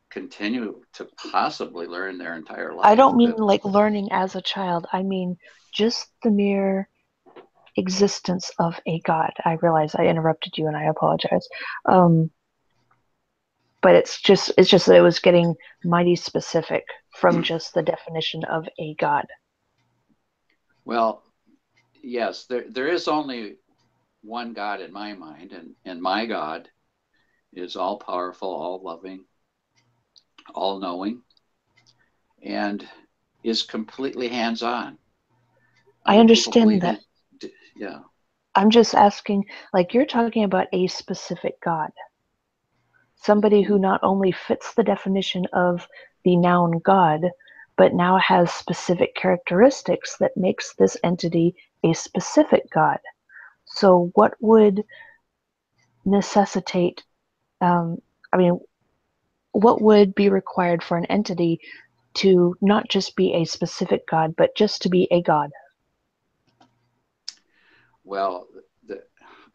continue to possibly learn their entire life. I don't mean like learning as a child. I mean just the mere existence of a God. I realize I interrupted you and I apologize. But it's just that it was getting mighty specific from just the definition of a God. Well, yes, there is only one God in my mind, and my God is all powerful, all loving, all knowing, and is completely hands-on. I understand that. Yeah. I'm just asking, like, you're talking about a specific God. Somebody who not only fits the definition of the noun God, but now has specific characteristics that makes this entity a specific God. So what would necessitate, what would be required for an entity to not just be a specific God, but just to be a God? Well,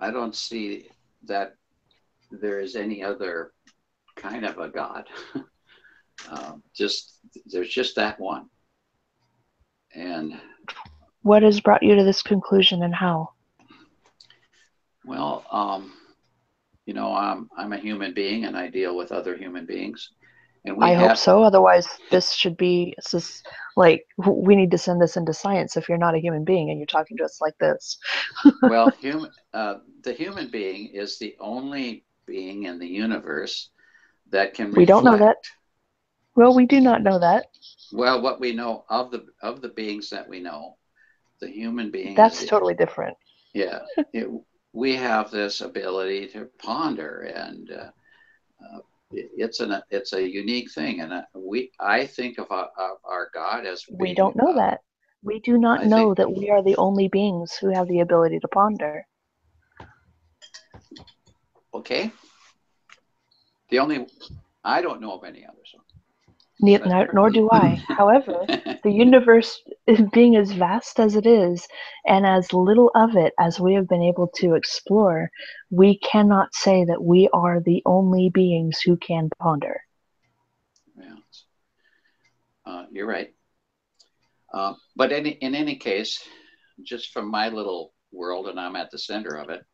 I don't see that there is any other kind of a God. There's just that one. And what has brought you to this conclusion, and how? Well, you know, I'm a human being, and I deal with other human beings. And I hope so. Otherwise, this is like, we need to send this into science if you're not a human being and you're talking to us like this. Well, the human being is the only being in the universe that can reflect. We don't know that. Well, we do not know that. Well, what we know of the beings that we know, the human being. That's totally different. Yeah, we have this ability to ponder, and it's a unique thing, and I think of our God as being, we don't know that. We do not know that we are the only beings who have the ability to ponder. Okay. I don't know of any others. Nor do I. However, the universe being as vast as it is, and as little of it as we have been able to explore, we cannot say that we are the only beings who can ponder. Yeah. You're right. But in any case, just from my little world, and I'm at the center of it,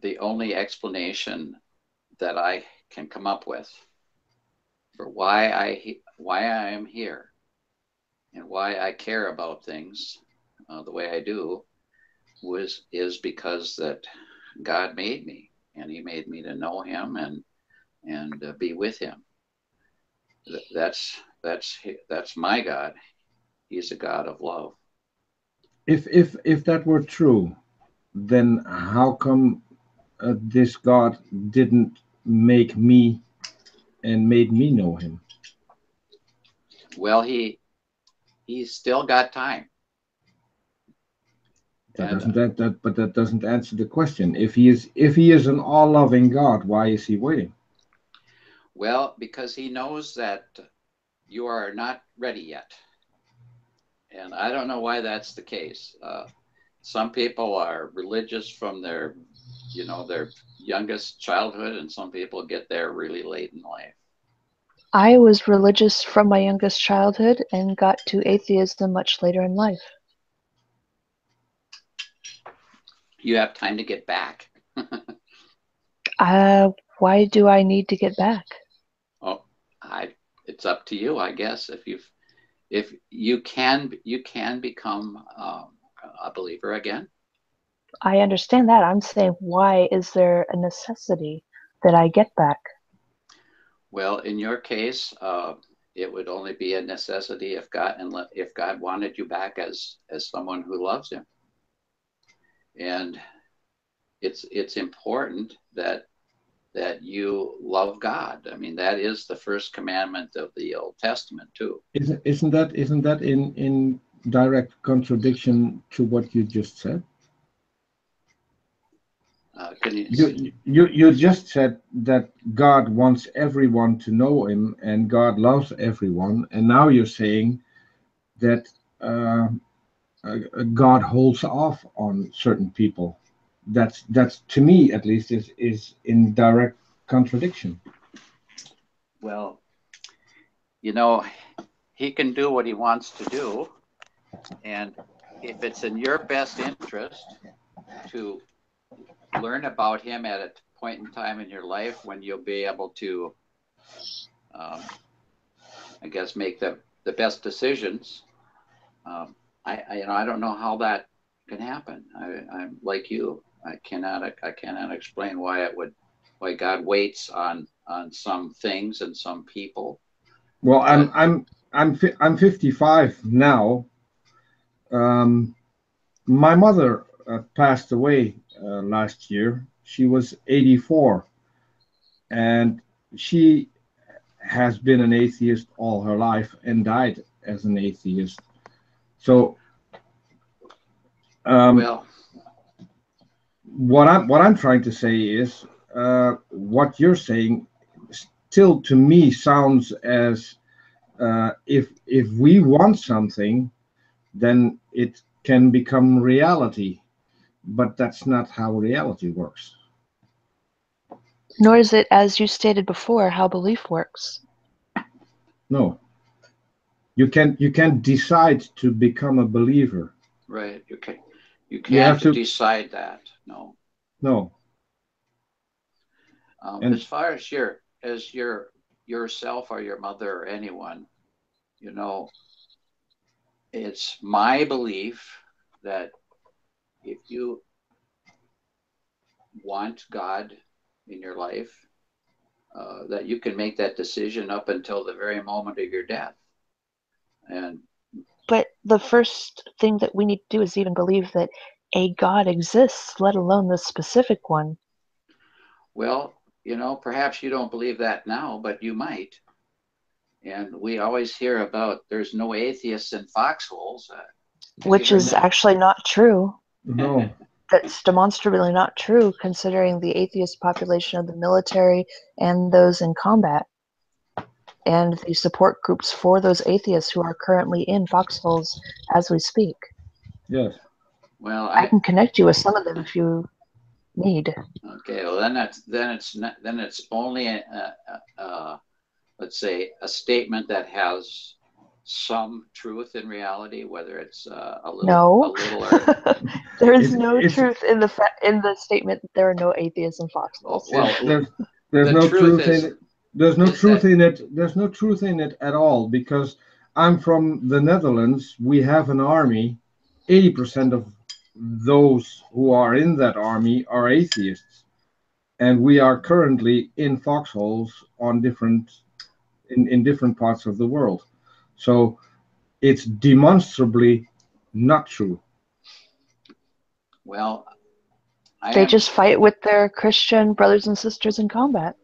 the only explanation that I can come up with for why I am here and why I care about things the way I do is because that God made me, and he made me to know him and be with him. That's my God. He's a God of love. If that were true, then how come this God didn't make me and made me know him? Well, he's still got time. But that doesn't answer the question. If he is an all-loving God, why is he waiting? Well, because he knows that you are not ready yet. And I don't know why that's the case. Some people are religious from their youngest childhood, and some people get there really late in life. I was religious from my youngest childhood and got to atheism much later in life. You have time to get back. Why do I need to get back? Oh, it's up to you, I guess. If you can become a believer again. I understand that. I'm saying, why is there a necessity that I get back? Well, in your case, it would only be a necessity if God wanted you back as someone who loves him. And it's important that you love God. I mean, that is the first commandment of the Old Testament too. Isn't that in direct contradiction to what you just said? Can you? You just said that God wants everyone to know him and God loves everyone, and now you're saying that God holds off on certain people. That's to me at least is in direct contradiction. Well, he can do what he wants to do, and if it's in your best interest to learn about him at a point in time in your life when you'll be able to, I guess, make the best decisions. I don't know how that can happen. I'm like you. I cannot explain why God waits on some things and some people. Well, I'm 55 now. My mother passed away last year. She was 84, and she has been an atheist all her life and died as an atheist. So, well, what I'm trying to say is, what you're saying still to me sounds as if we want something, then it can become reality. But that's not how reality works. Nor is it, as you stated before, how belief works. No. You can't decide to become a believer. Right. You can't decide that. No. No. As far as yourself or your mother or anyone, it's my belief that if you want God in your life, that you can make that decision up until the very moment of your death. But the first thing that we need to do is even believe that a God exists, let alone the specific one. Well, perhaps you don't believe that now, but you might. And we always hear about there's no atheists in foxholes. Which is actually not true. No. That's demonstrably not true, considering the atheist population of the military and those in combat, and the support groups for those atheists who are currently in foxholes as we speak. Yes. Well, I can connect you with some of them if you need. Okay. Well, then it's only let's say a statement that has some truth in reality, whether it's a little or there is no truth in the statement that there are no atheists in foxholes. Well, there's no truth in it. There's no truth in it. There's no truth in it at all, because I'm from the Netherlands. We have an army. 80% of those who are in that army are atheists, and we are currently in foxholes on in different parts of the world. So it's demonstrably not true. Well, they just fight with their Christian brothers and sisters in combat.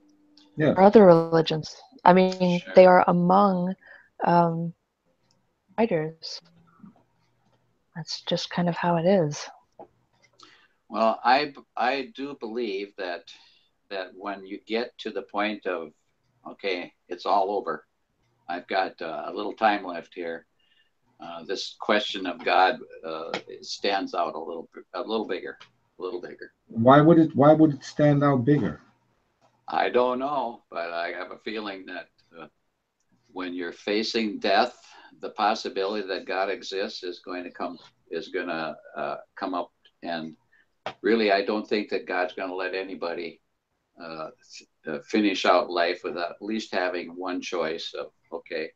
Yeah. or other religions. I mean, Sure. they are among writers. That's just kind of how it is. Well, I do believe that when you get to the point of, okay, it's all over, I've got a little time left here. This question of God stands out a little bigger, a little bigger. Why would it stand out bigger? I don't know, but I have a feeling that when you're facing death, the possibility that God exists is going to come up. And really, I don't think that God's going to let anybody finish out life without at least having one choice of, okay,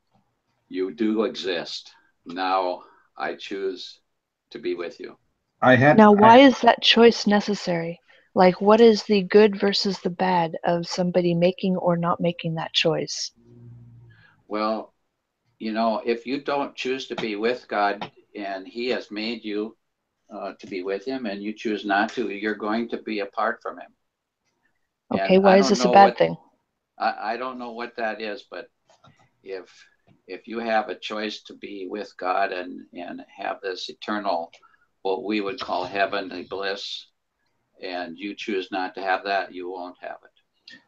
you do exist. Now I choose to be with you. Now, why is that choice necessary? Like, what is the good versus the bad of somebody making or not making that choice? Well, if you don't choose to be with God and He has made you to be with Him, and you choose not to, you're going to be apart from Him. Okay, And why is this a bad thing? I don't know what that is, but if you have a choice to be with God and have this eternal, what we would call heavenly bliss, and you choose not to have that, you won't have it.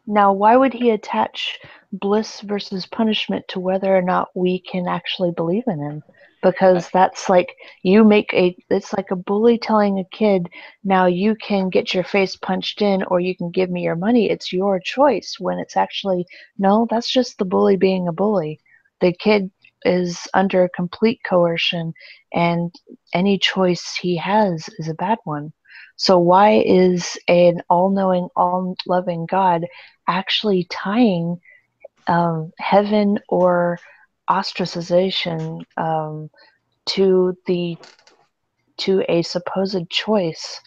Now, why would he attach bliss versus punishment to whether or not we can actually believe in him? Because that's like it's like a bully telling a kid, now you can get your face punched in or you can give me your money. It's your choice, when it's actually, no, that's just the bully being a bully. The kid is under complete coercion, and any choice he has is a bad one. So why is an all-knowing, all-loving God actually tying heaven or ostracization to a supposed choice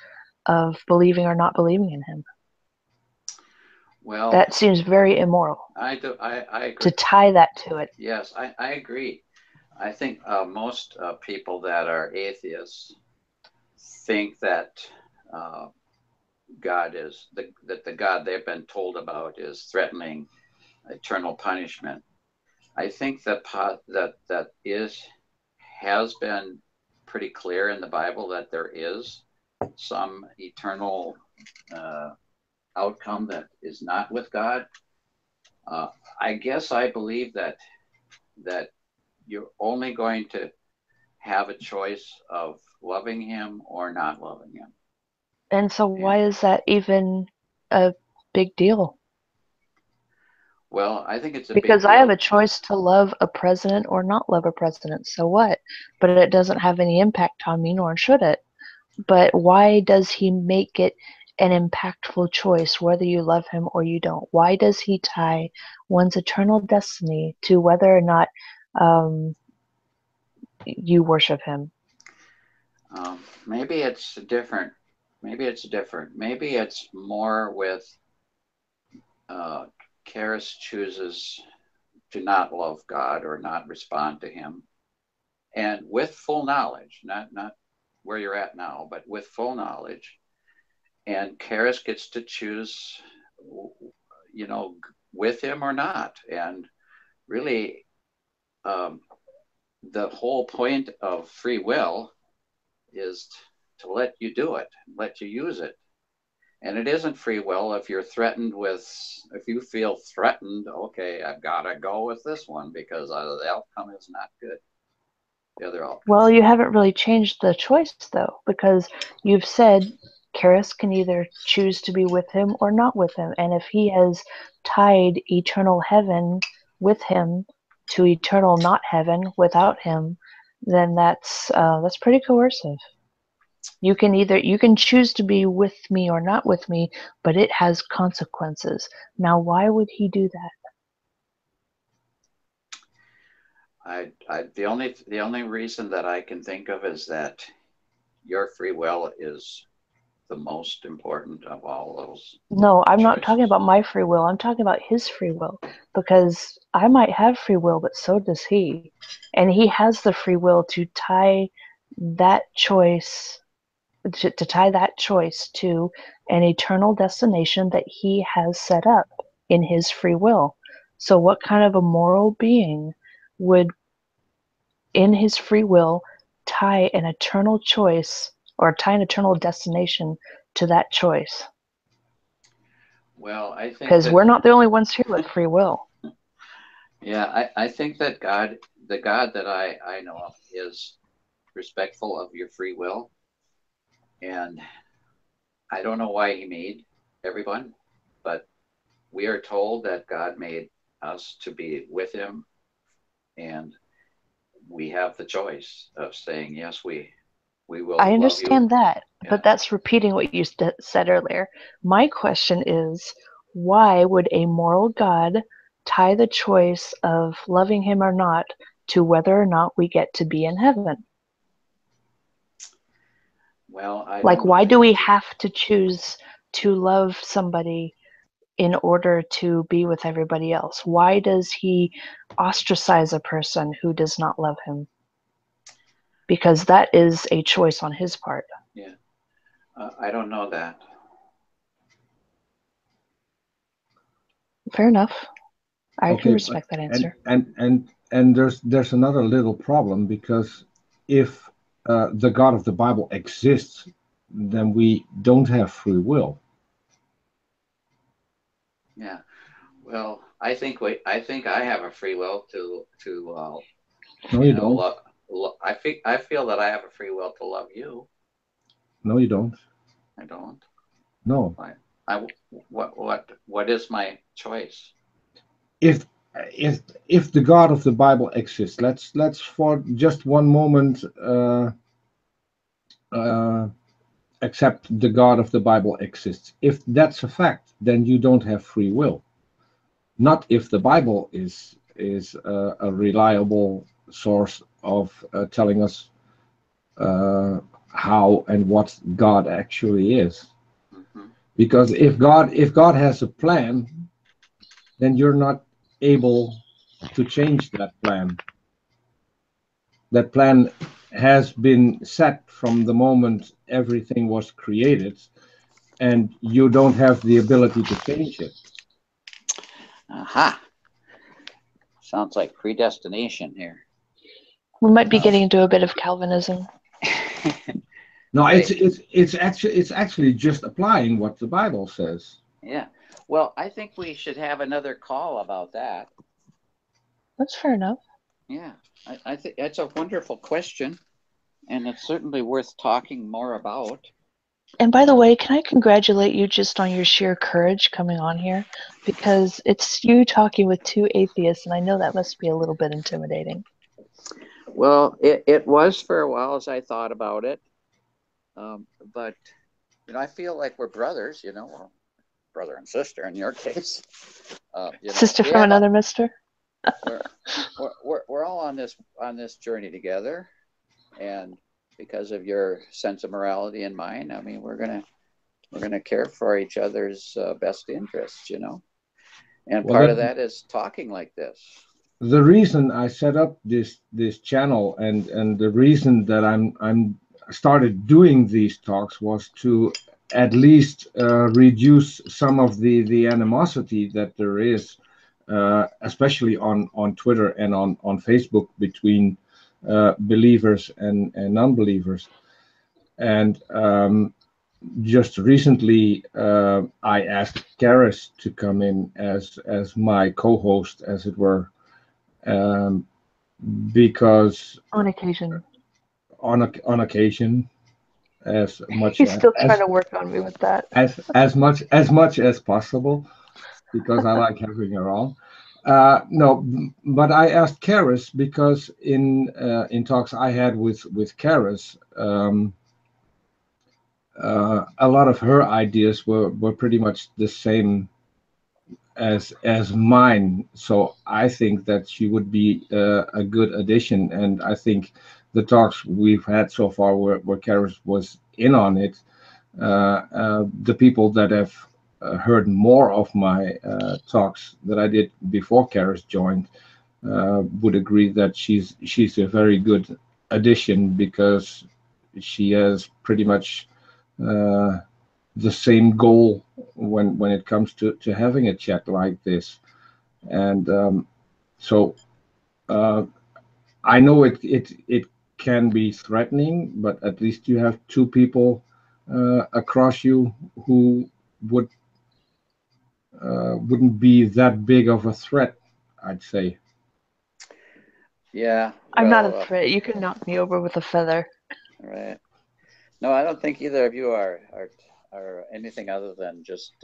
of believing or not believing in him? Well, that seems very immoral. I agree. To tie that to it. Yes, I agree. I think most people that are atheists think that God is that the God they've been told about is threatening eternal punishment. I think that has been pretty clear in the Bible that there is some eternal outcome that is not with God. I guess I believe that you're only going to have a choice of loving him or not loving him. And so why is that even a big deal? Well, I think it's a because big deal. I have a choice to love a president or not love a president. So what? But it doesn't have any impact on me, nor should it. But why does he make it an impactful choice, whether you love him or you don't? Why does he tie one's eternal destiny to whether or not you worship him? Maybe it's different. Maybe it's more with Karis chooses to not love God or not respond to him, and with full knowledge, not where you're at now, but with full knowledge. And Karis gets to choose, with him or not. And really, the whole point of free will is to let you do it, let you use it. And it isn't free will if you feel threatened, okay, I've got to go with this one because the outcome is not good. The other outcome. Well, you haven't really changed the choice, though, because you've said Karis can either choose to be with him or not with him. And if he has tied eternal heaven with him to eternal not heaven without him, then that's pretty coercive. You can choose to be with me or not with me, but it has consequences. Now, why would he do that? The only reason that I can think of is that your free will is the most important of all those. No, I'm not talking about my free will. I'm talking about his free will, because I might have free will, but so does he. And he has the free will to tie that choice to an eternal destination that he has set up. in his free will. So what kind of a moral being would, in his free will, tie an eternal choice or tie an eternal destination to that choice? Well, I think Because that, we're not the only ones here with free will. yeah, I think that God, the God that I know of, is respectful of your free will. And I don't know why he made everyone, but we are told that God made us to be with him, and we have the choice of saying, yes, we will I love you. understand that, Yeah. but that's repeating what you said earlier. My question is, why would a moral God tie the choice of loving him or not to whether or not we get to be in heaven? Well, I Like, don't why know. do we have to choose to love somebody in order to be with everybody else? Why does he ostracize a person who does not love him? Because that is a choice on his part. Yeah, I don't know that. Fair enough. I Okay, can but respect that answer. and there's another little problem, because if the God of the Bible exists, then we don't have free will. Yeah. Well, I think I have a free will to No, you don't. I feel that I have a free will to love you. No, you don't. I don't. No. What is my choice? If if the God of the Bible exists, let's for just one moment accept the God of the Bible exists. If that's a fact, then you don't have free will. Not if the Bible is a reliable source of telling us how and what God actually is. Mm-hmm. Because if God has a plan, then you're not able to change that plan. That plan has been set from the moment everything was created, and you don't have the ability to change it. Aha. Sounds like predestination here. We might be getting into a bit of Calvinism. No, it's actually just applying what the Bible says. Yeah. Well, I think we should have another call about that. That's fair enough. Yeah, I think that's a wonderful question, and it's certainly worth talking more about. And by the way, can I congratulate you just on your sheer courage coming on here? Because it's you talking with two atheists, and I know that must be a little bit intimidating. Well, it was for a while as I thought about it. But, I feel like we're brothers, well, brother and sister in your case. Sister from another mister? We're all on this journey together. And because of your sense of morality and mine, I mean, we're gonna care for each other's best interests, And Well, part of that is talking like this. The reason I set up this channel and the reason that I'm started doing these talks was to at least reduce some of the animosity that there is, especially on Twitter and on Facebook, between believers and non-believers. And just recently, I asked Karis to come in as my co-host, as it were, because On occasion. On occasion, as much He's still trying to work on me with that. as much as possible, because I like having her on. No, but I asked Karis because in talks I had with Karis, a lot of her ideas were pretty much the same as mine. So I think that she would be a good addition, and I think the talks we've had so far, where Karis was in on it, the people that have heard more of my talks that I did before Karis joined would agree that she's a very good addition, because she has pretty much the same goal when it comes to having a chat like this. And so I know it can be threatening, but at least you have two people across you who wouldn't be that big of a threat, I'd say. Yeah, I'm not a well, threat. You can knock me over with a feather. right. No, I don't think either of you are anything other than just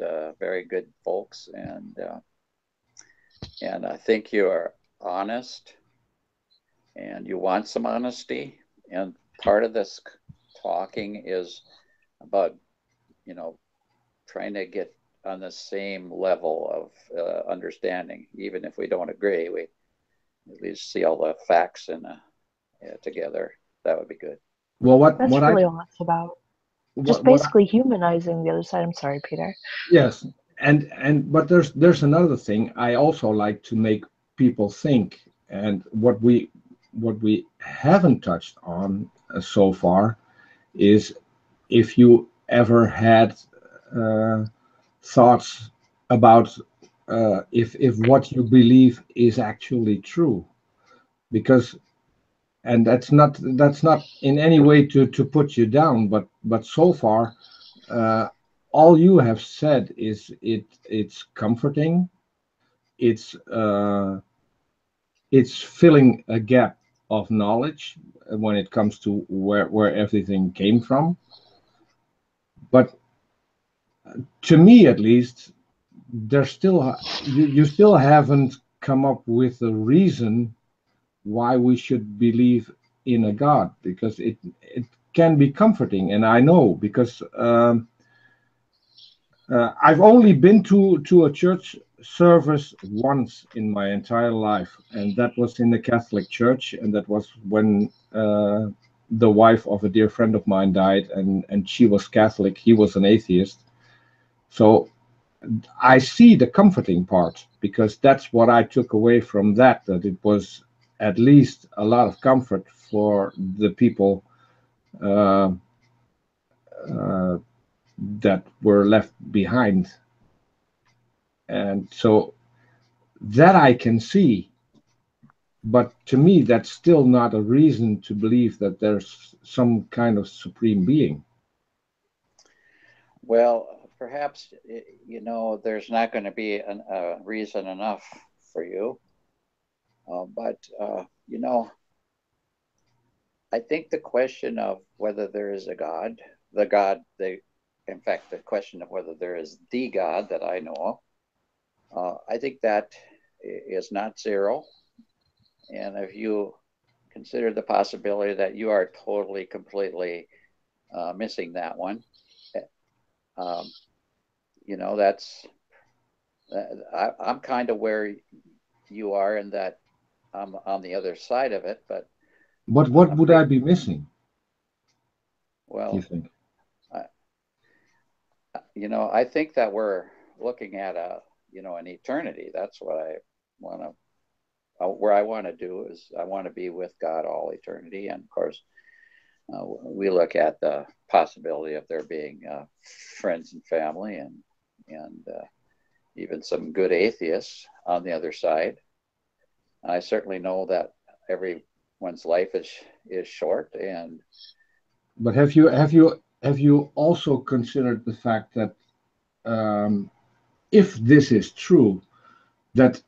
very good folks, and I think you are honest, and you want some honesty. And part of this talking is about, you know, trying to get on the same level of understanding. Even if we don't agree, we at least see all the facts together. That would be good. Well, That's really all it's about. Just what basically humanizing the other side. I'm sorry, Peter. yes, and but there's another thing. I also like to make people think, and what we haven't touched on so far is if you ever had thoughts about if what you believe is actually true, because and that's not in any way to put you down, but so far all you have said is it's comforting, it's uh, it's filling a gap of knowledge when it comes to where everything came from. But to me, at least, there's still you still haven't come up with a reason why we should believe in a God, because it can be comforting, and I know because I've only been to a church service once in my entire life, and that was in the Catholic Church, and that was when the wife of a dear friend of mine died, and she was Catholic, he was an atheist. So I see the comforting part, because that's what I took away from that it was at least a lot of comfort for the people uh, uh, that were left behind. And so that I can see, but to me, that's still not a reason to believe that there's some kind of supreme being. Well, perhaps, you know, there's not going to be a reason enough for you. But you know, I think the question of whether there is a God, in fact, the question of whether there is the God that I know of, I think that is not zero. And if you consider the possibility that you are totally, completely missing that one, um, you know, I'm kind of where you are in that I'm on the other side of it. But But what would I be missing, do you well, think? you know, I think that we're looking at an eternity. That's what I want to, where I want to do is I want to be with God all eternity. And of course, we look at the possibility of there being friends and family and even some good atheists on the other side. I certainly know that everyone's life is short, and But have you also considered the fact that if this is true, that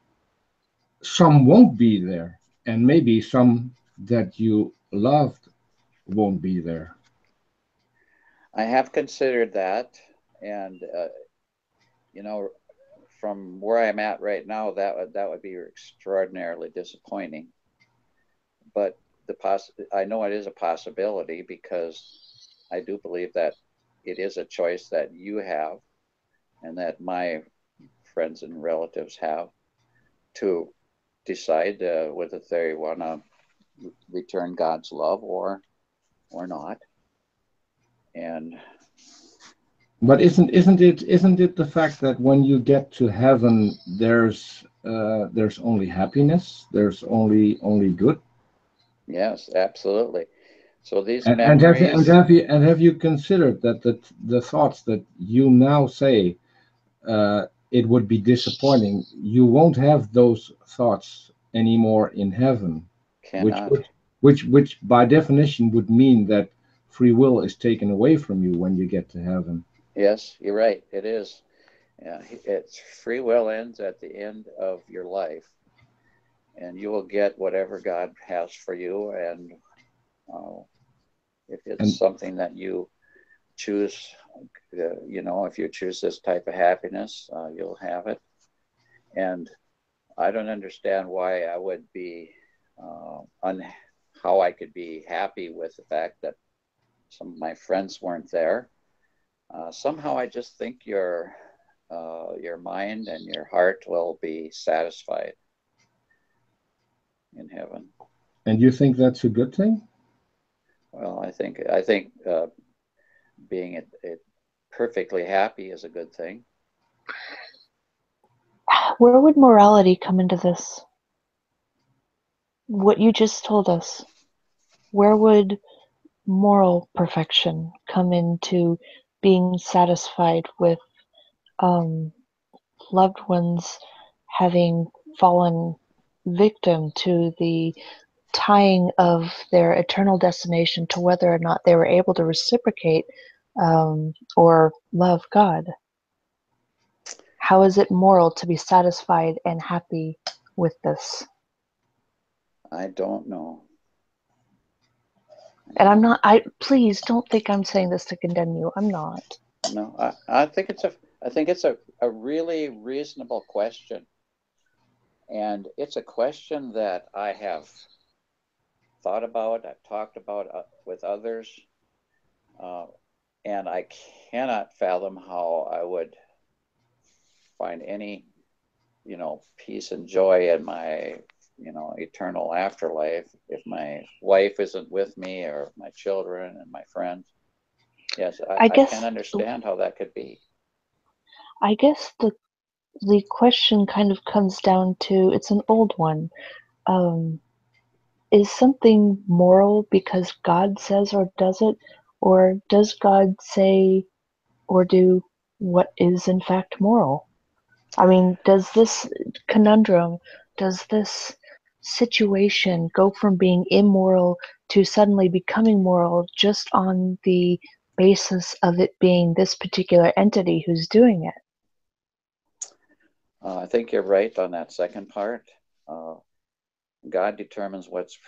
some won't be there, and maybe some that you loved won't be there? I have considered that. And you know, from where I'm at right now, that would be extraordinarily disappointing. But I know it is a possibility, because I do believe that it is a choice that you have and that my friends and relatives have to decide whether they want to return God's love or not. And But isn't it the fact that when you get to heaven, there's only happiness, there's only good? yes, absolutely. So these And memories, have you considered that the thoughts that you now say it would be disappointing, you won't have those thoughts anymore in heaven, which cannot. would which by definition would mean that free will is taken away from you when you get to heaven. Yes, you're right. It is. Yeah, it's free will ends at the end of your life, and you will get whatever God has for you. And if it's And something that you choose, if you choose this type of happiness, you'll have it. And I don't understand why I would be how I could be happy with the fact that some of my friends weren't there. Somehow, I just think your mind and your heart will be satisfied in heaven. and you think that's a good thing? Well, I think being it perfectly happy is a good thing. Where would morality come into this? What you just told us, where would moral perfection come into being satisfied with um, loved ones having fallen victim to the tying of their eternal destination to whether or not they were able to reciprocate or love God? How is it moral to be satisfied and happy with this? I don't know. And I'm not, please don't think I'm saying this to condemn you. I'm not. No, I think it's a really reasonable question. And it's a question that I have thought about, I've talked about with others, uh, and I cannot fathom how I would find any, peace and joy in my, eternal afterlife if my wife isn't with me or my children and my friends. Yes, I I can't guess understand how that could be. I guess the question kind of comes down to, it's an old one. Um, is something moral because God says or does it, or does God say or do what is in fact moral? I mean, does this conundrum, does this situation go from being immoral to suddenly becoming moral just on the basis of it being this particular entity who's doing it? I think you're right on that second part. Uh, God determines what's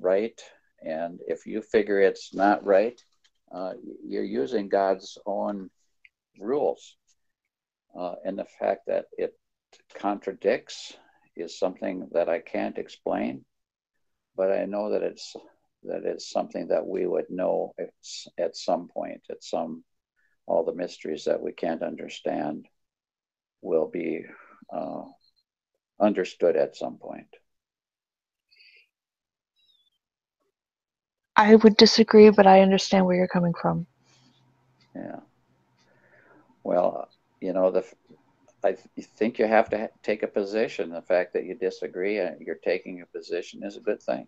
right, and if you figure it's not right, you're using God's own rules, and the fact that it contradicts is something that I can't explain, but I know that it's something that we would know at some point, all the mysteries that we can't understand will be uh, understood at some point. I would disagree, but I understand where you're coming from. Yeah. Well, I think you have to take a position. The fact that you disagree and you're taking a position is a good thing.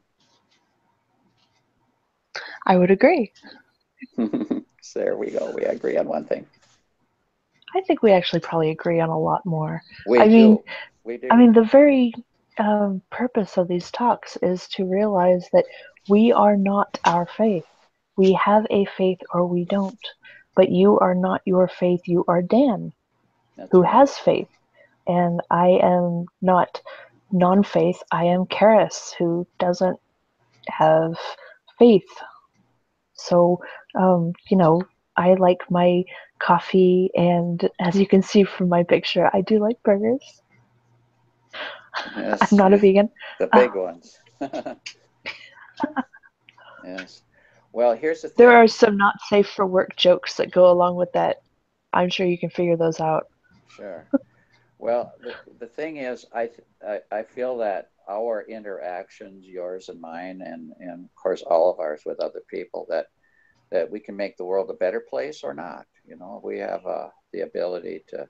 I would agree. So there we go. We agree on one thing. I think we actually probably agree on a lot more. We I mean, do. We do. the very purpose of these talks is to realize that we are not our faith. We have a faith or we don't. But you are not your faith. You are Dan, That's who right. has faith. And I am not non-faith. I am Karis, who doesn't have faith. So, I like my coffee, and as you can see from my picture, I do like burgers. I'm Yes. not a vegan. The Uh, big ones. Yes. Well, here's the there thing. are some not safe for work jokes that go along with that. I'm sure you can figure those out. Sure. Well, the thing is, I feel that our interactions, yours and mine, and of course all of ours with other people, that we can make the world a better place or not. We have the ability to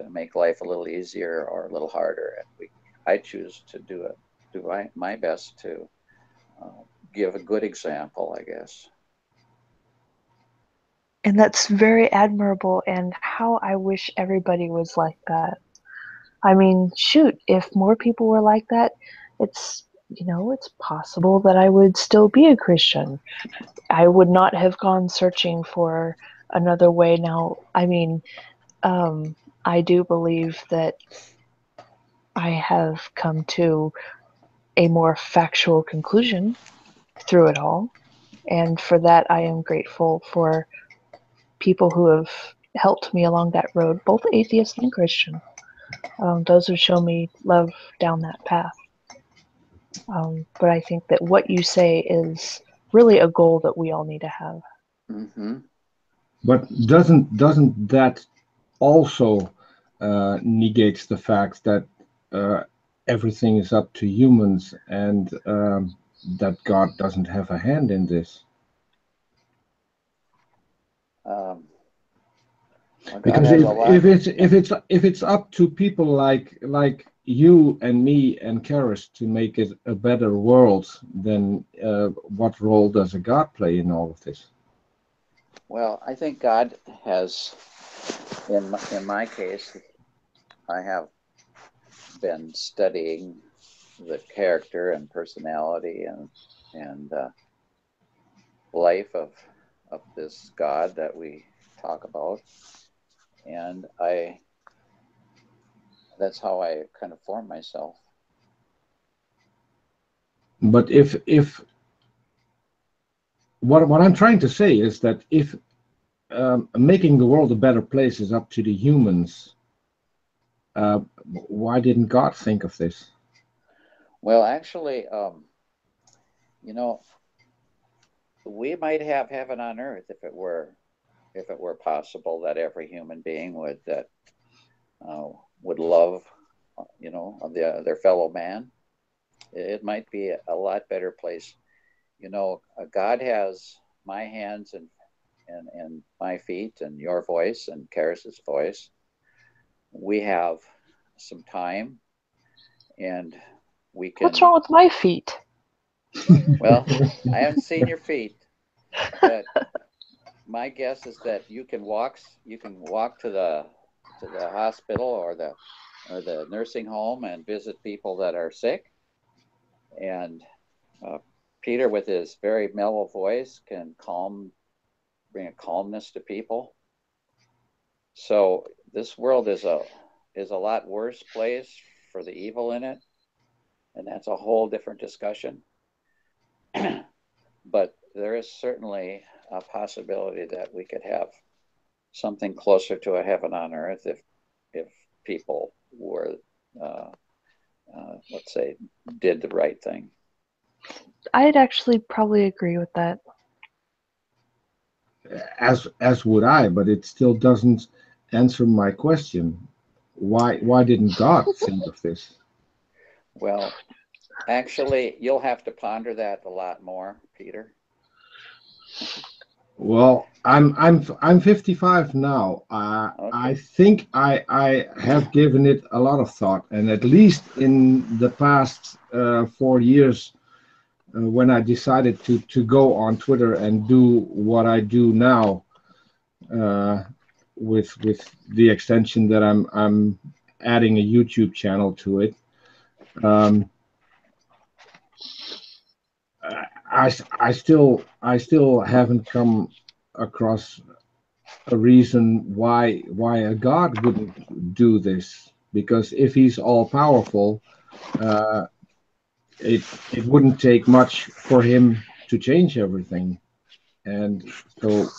make life a little easier or a little harder, and I choose to do my best to give a good example, I guess. And that's very admirable, and how I wish everybody was like that. I mean, shoot, if more people were like that, it's, it's possible that I would still be a Christian. I would not have gone searching for another way. Now, I mean, I do believe that I have come to a more factual conclusion through it all. And for that, I am grateful for people who have helped me along that road, both atheist and Christian. Those who show me love down that path. But I think that what you say is really a goal that we all need to have. Mm-hmm. But doesn't that also negates the fact that everything is up to humans, and that God doesn't have a hand in this? Because if it's up to people like you and me and Karis to make it a better world, then what role does a God play in all of this? Well, I think God has, in my case, I have been studying the character and personality and life of this God that we talk about, and that's how I kind of form myself. But if what I'm trying to say is that if making the world a better place is up to the humans, why didn't God think of this? Well, actually, we might have heaven on earth if it were possible that every human being would love, their fellow man. It might be a lot better place. God has my hands and my feet and your voice and Karis's voice. We have some time, and we can. What's wrong with my feet? Well, I haven't seen your feet, but my guess is that you can walk to the hospital or the nursing home and visit people that are sick. And Peter, with his very mellow voice, can bring a calmness to people. So this world is a lot worse place for the evil in it, and that's a whole different discussion. But there is certainly a possibility that we could have something closer to a heaven on earth if people were, let's say, did the right thing. I'd actually probably agree with that. As would I, but it still doesn't answer my question. Why didn't God think of this? Well, actually, you'll have to ponder that a lot more, Peter. Well, I'm 55 now. Okay. I think I have given it a lot of thought, and at least in the past 4 years, when I decided to go on Twitter and do what I do now, with the extension that I'm adding a YouTube channel to it. I still haven't come across a reason why a God wouldn't do this, because if he's all powerful, it wouldn't take much for him to change everything. And so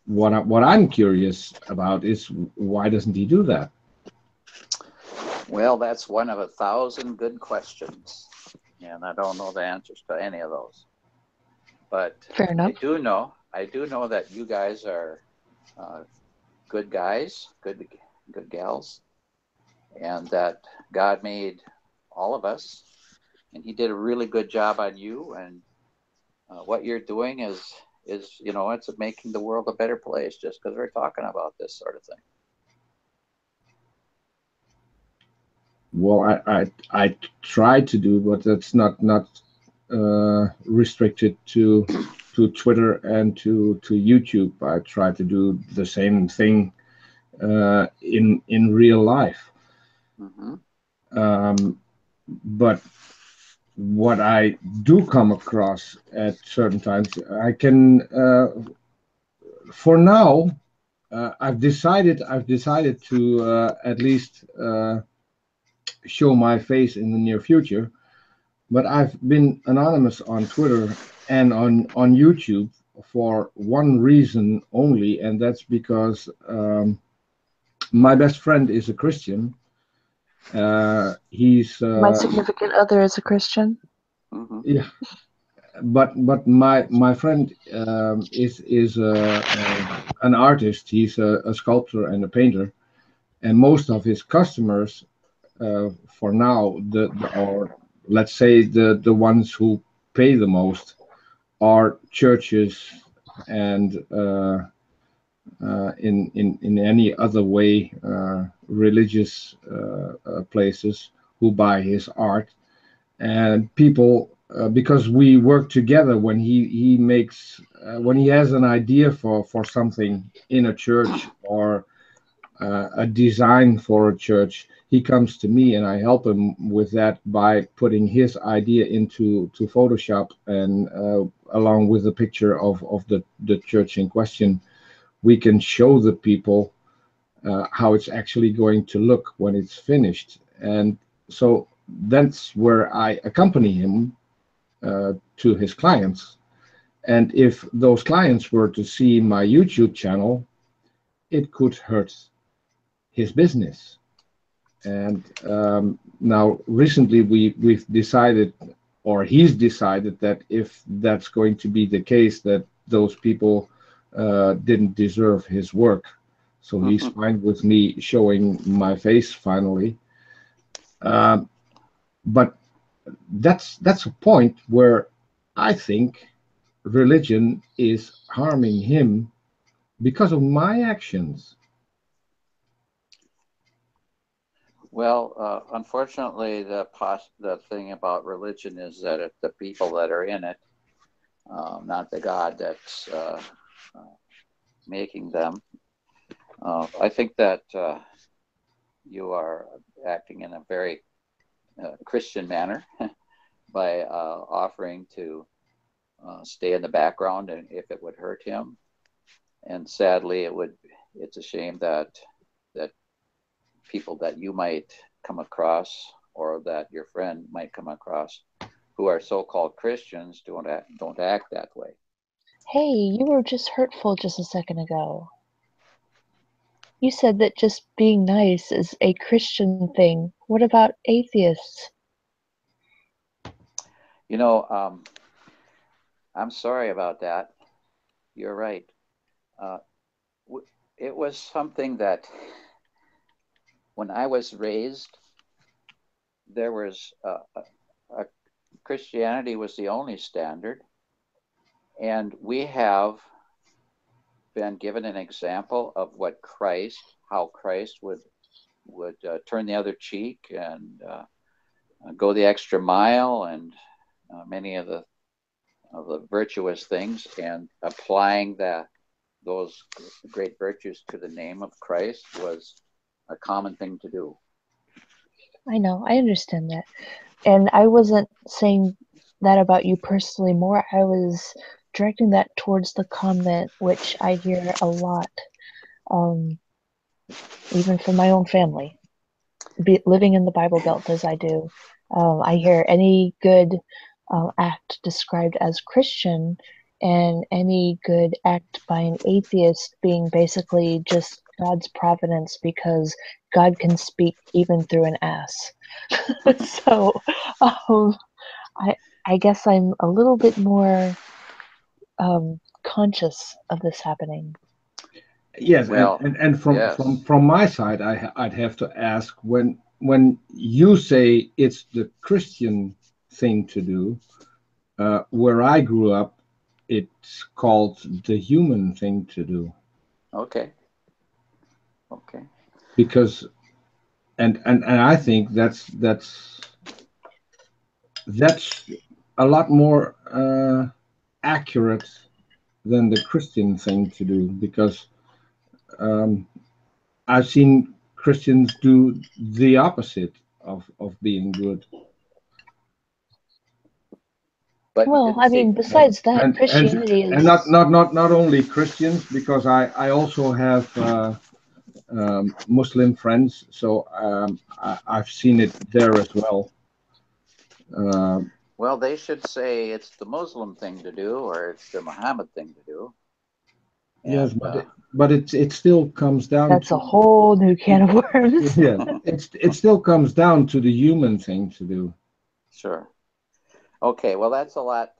what I'm curious about is, why doesn't he do that? Well, that's one of 1,000 good questions, and I don't know the answers to any of those. But Fair enough. I do know that you guys are good guys, good gals, and that God made all of us, and he did a really good job on you. And what you're doing is it's making the world a better place, just because we're talking about this sort of thing. Well, I try to do, but that's not restricted to Twitter and to YouTube. I try to do the same thing in real life. But what I do come across at certain times, I can, for now, I've decided to at least show my face in the near future. But I've been anonymous on Twitter and on YouTube for one reason only, and that's because my best friend is a Christian. He's My significant other is a Christian. yeah, but my friend is an artist. He's a sculptor and a painter, and most of his customers, for now, or let's say the ones who pay the most, are churches and in any other way religious places who buy his art, and people, because we work together when he makes when he has an idea for something in a church or a design for a church, he comes to me and I help him with that by putting his idea into Photoshop, and along with the picture of the church in question, we can show the people how it's actually going to look when it's finished. And so that's where I accompany him to his clients. And if those clients were to see my YouTube channel, it could hurt his business. And now recently we've decided, or he's decided, that if that's going to be the case, that those people didn't deserve his work. So he's fine with me showing my face finally. But that's a point where I think religion is harming him because of my actions. Well, unfortunately, the thing about religion is that it's the people that are in it, not the God that's making them. I think that you are acting in a very Christian manner by offering to stay in the background, and if it would hurt him. And sadly, it's a shame that people that you might come across, or that your friend might come across, who are so-called Christians, don't act that way. Hey, you were just hurtful just a second ago. You said that just being nice is a Christian thing. What about atheists? You know, I'm sorry about that. You're right. It was something that, when I was raised, there was Christianity was the only standard, and we have been given an example of how Christ would turn the other cheek and go the extra mile, and many of the virtuous things, and applying those great virtues to the name of Christ was a common thing to do. I know, I understand that. And I wasn't saying that about you personally more. I was directing that towards the comment, which I hear a lot, even from my own family. Living in the Bible Belt as I do, I hear any good act described as Christian, and any good act by an atheist being basically just God's providence, because God can speak even through an ass. So I guess I'm a little bit more conscious of this happening. Yes, Well, and yes. from my side, I'd have to ask, when you say it's the Christian thing to do, where I grew up, it's called the human thing to do. Okay. Because and I think that's a lot more accurate than the Christian thing to do, because I've seen Christians do the opposite of being good. But Well, I mean, besides that, Christianity And is. not only Christians, because I also have Muslim friends, so I've seen it there as well. Well, they should say it's the Muslim thing to do, or it's the Muhammad thing to do. Yes, but it still comes down. That's a whole new can of worms. Yeah, it still comes down to the human thing to do. Sure. Okay. Well, that's a lot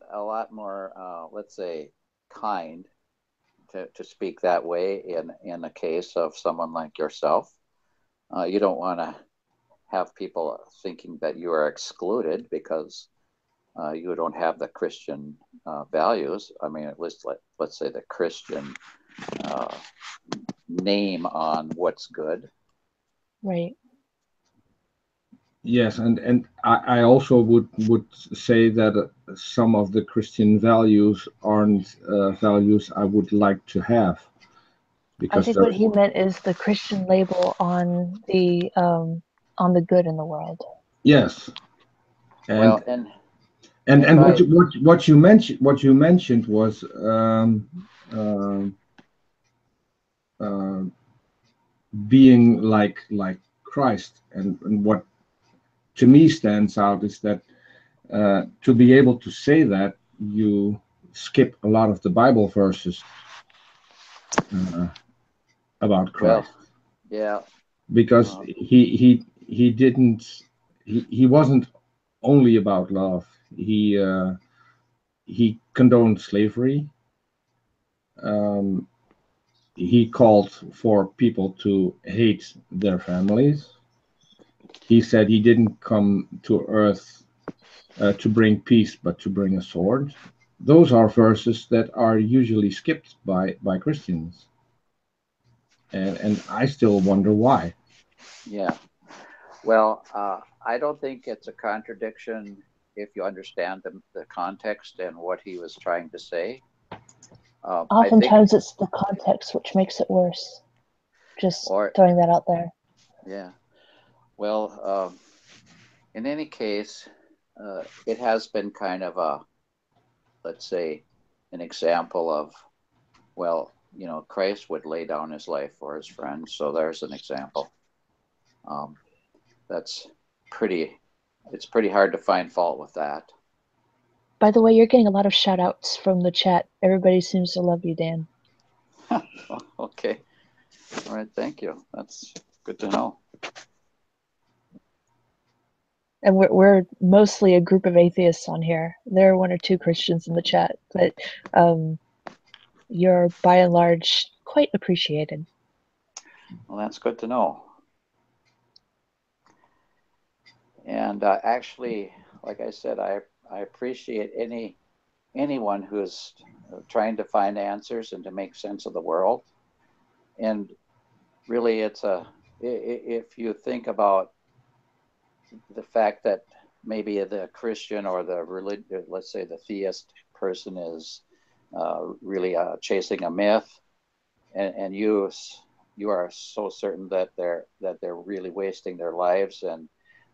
more, let's say, kind to speak that way in the case of someone like yourself. You don't want to have people thinking that you are excluded because you don't have the Christian values. I mean, at least let's say the Christian name on what's good. Right. Yes, and I also would say that some of the Christian values aren't values I would like to have, I because think what he meant is the Christian label on the good in the world. yes, and Well, and what you mentioned was being like Christ, and what to me stands out is that to be able to say that, you skip a lot of the Bible verses about Christ. Well, yeah, Because he didn't he wasn't only about love. He condoned slavery. He called for people to hate their families. He said he didn't come to earth to bring peace, but to bring a sword. Those are verses that are usually skipped by Christians, and I still wonder why. Yeah. Well, I don't think it's a contradiction if you understand the context and what he was trying to say. Oftentimes it's the context which makes it worse. Just throwing that out there. Yeah. Well, in any case, it has been kind of let's say, an example of, well, Christ would lay down his life for his friends. So there's an example. It's pretty hard to find fault with that. By the way, you're getting a lot of shout outs from the chat. Everybody seems to love you, Dan. Okay. All right. Thank you. That's good to know. And we're mostly a group of atheists on here. There are one or two Christians in the chat, but you're by and large quite appreciated. Well, that's good to know. And actually, like I said, I appreciate anyone who's trying to find answers and to make sense of the world. And really, if you think about the fact that maybe the Christian or the religion, let's say the theist person is really chasing a myth, and you are so certain that they're really wasting their lives and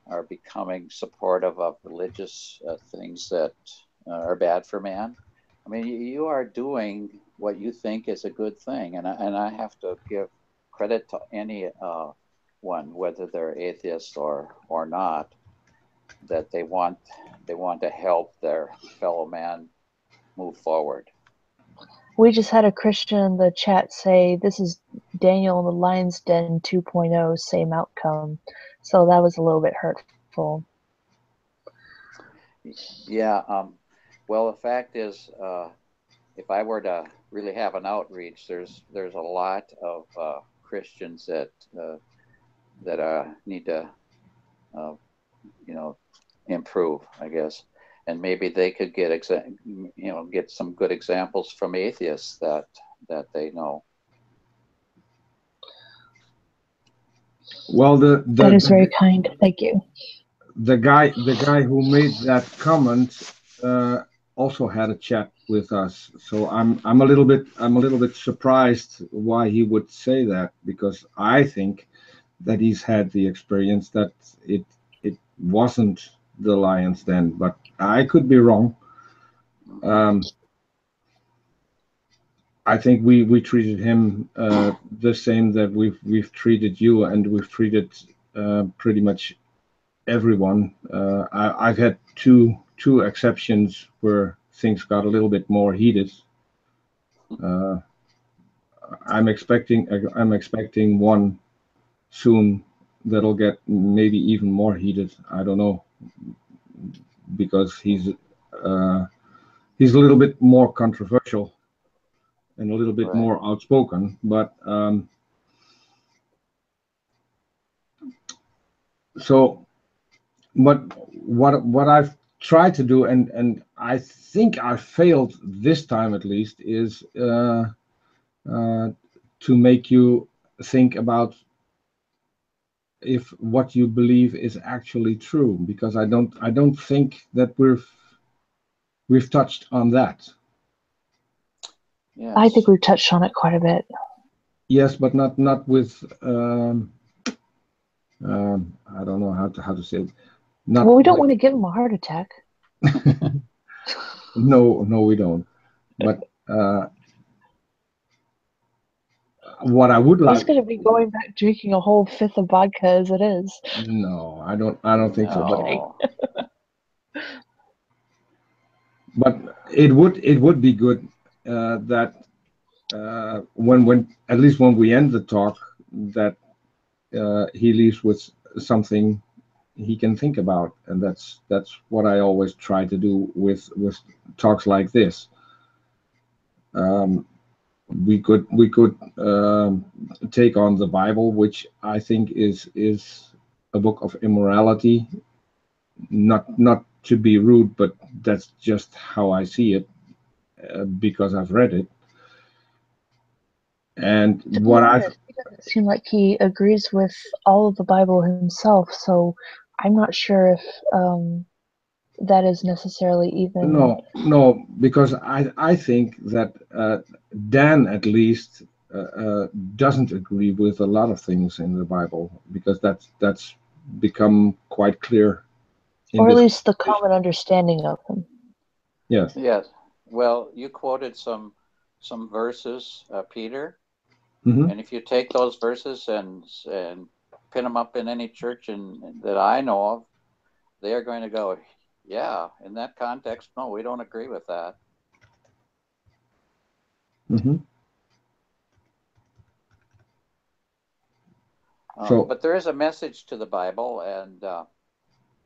are becoming supportive of religious things that are bad for man. I mean, you are doing what you think is a good thing, and I have to give credit to any one, whether they're atheists or not, that they want to help their fellow man move forward. We just had a Christian in the chat say, "This is Daniel in the Lion's Den 2.0, same outcome." So that was a little bit hurtful. Yeah. Well, the fact is, if I were to really have an outreach, there's a lot of Christians that need to improve, I guess, and maybe they could get some good examples from atheists that they know. Well, that is very kind. Thank you. The guy who made that comment also had a chat with us. So I'm a little bit surprised why he would say that, because I think that he's had the experience that it wasn't the lion's den, but I could be wrong. Um, I think we treated him the same that we've treated you, and we've treated pretty much everyone. I've had two exceptions where things got a little bit more heated. Uh, I'm expecting one soon that'll get maybe even more heated. I don't know, because uh, he's a little bit more controversial and a little bit Right. more outspoken. But so, but what I've tried to do, and I think I failed this time at least, is to make you think about if what you believe is actually true, because I don't think that we've touched on that. Yes. I think we've touched on it quite a bit. Yes, but not with I don't know how to say it. Not Well, we don't like, want to give him a heart attack. no, we don't. But what I would He's like, going to be going back drinking a whole fifth of vodka as it is. no, I don't think so. No. But it would be good that when at least when we end the talk, that he leaves with something he can think about, and that's what I always try to do with talks like this. Um, we could take on the Bible, which I think is a book of immorality. Not to be rude, but that's just how I see it, because I've read it. And To be what I've honest, he doesn't seem like he agrees with all of the Bible himself, so I'm not sure if that is necessarily even. no, because I think that Dan at least doesn't agree with a lot of things in the Bible, because that's become quite clear in Or at this least the conversation. common understanding of them. Yes. Yes. Well, you quoted some verses, Peter, Hmm. and if you take those verses and pin them up in any church that I know of, they are going to go, yeah, in that context, no, we don't agree with that. Hmm. So But there is a message to the Bible, and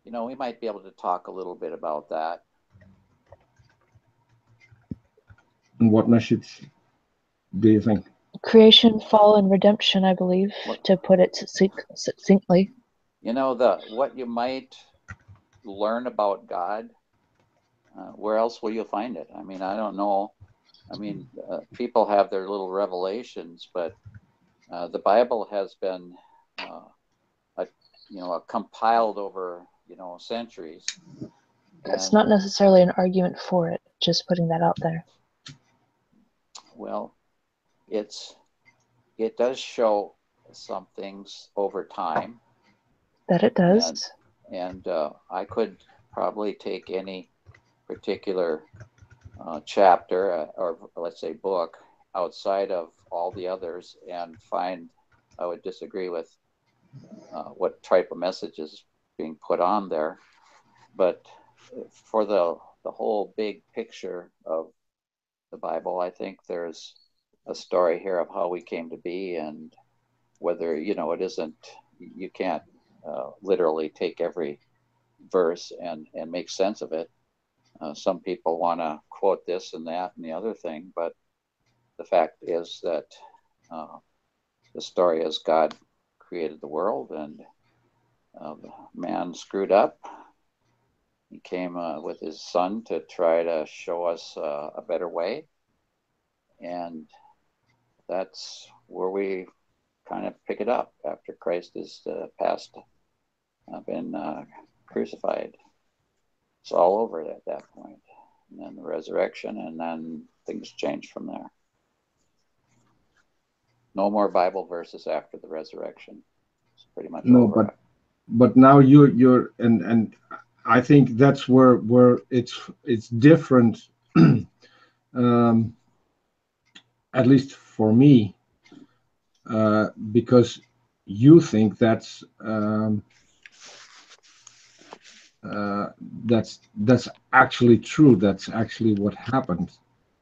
we might be able to talk a little bit about that. what message do you think? Creation, fall, and redemption, I believe, to put it succinctly. What you might learn about God, where else will you find it? I mean, I don't know. I mean, people have their little revelations, but the Bible has been, compiled over, centuries. That's And not necessarily an argument for it, just putting that out there. well, it does show some things over time. That it does. And I could probably take any particular chapter or let's say book outside of all the others and find I would disagree with what type of message is being put on there. But for the whole big picture of the Bible, I think there's a story here of how we came to be, and whether it isn't, you can't literally take every verse and make sense of it. Some people want to quote this and that and the other thing, but the fact is that the story is God created the world, and man screwed up. He came with his son to try to show us a better way, and that's where we kind of pick it up after Christ is been crucified. It's all over at that point. and then the resurrection, and then things change from there. No more Bible verses after the resurrection. It's pretty much over. But now you're and I think that's where it's different. At least for me, because you think that's actually true. That's actually what happened.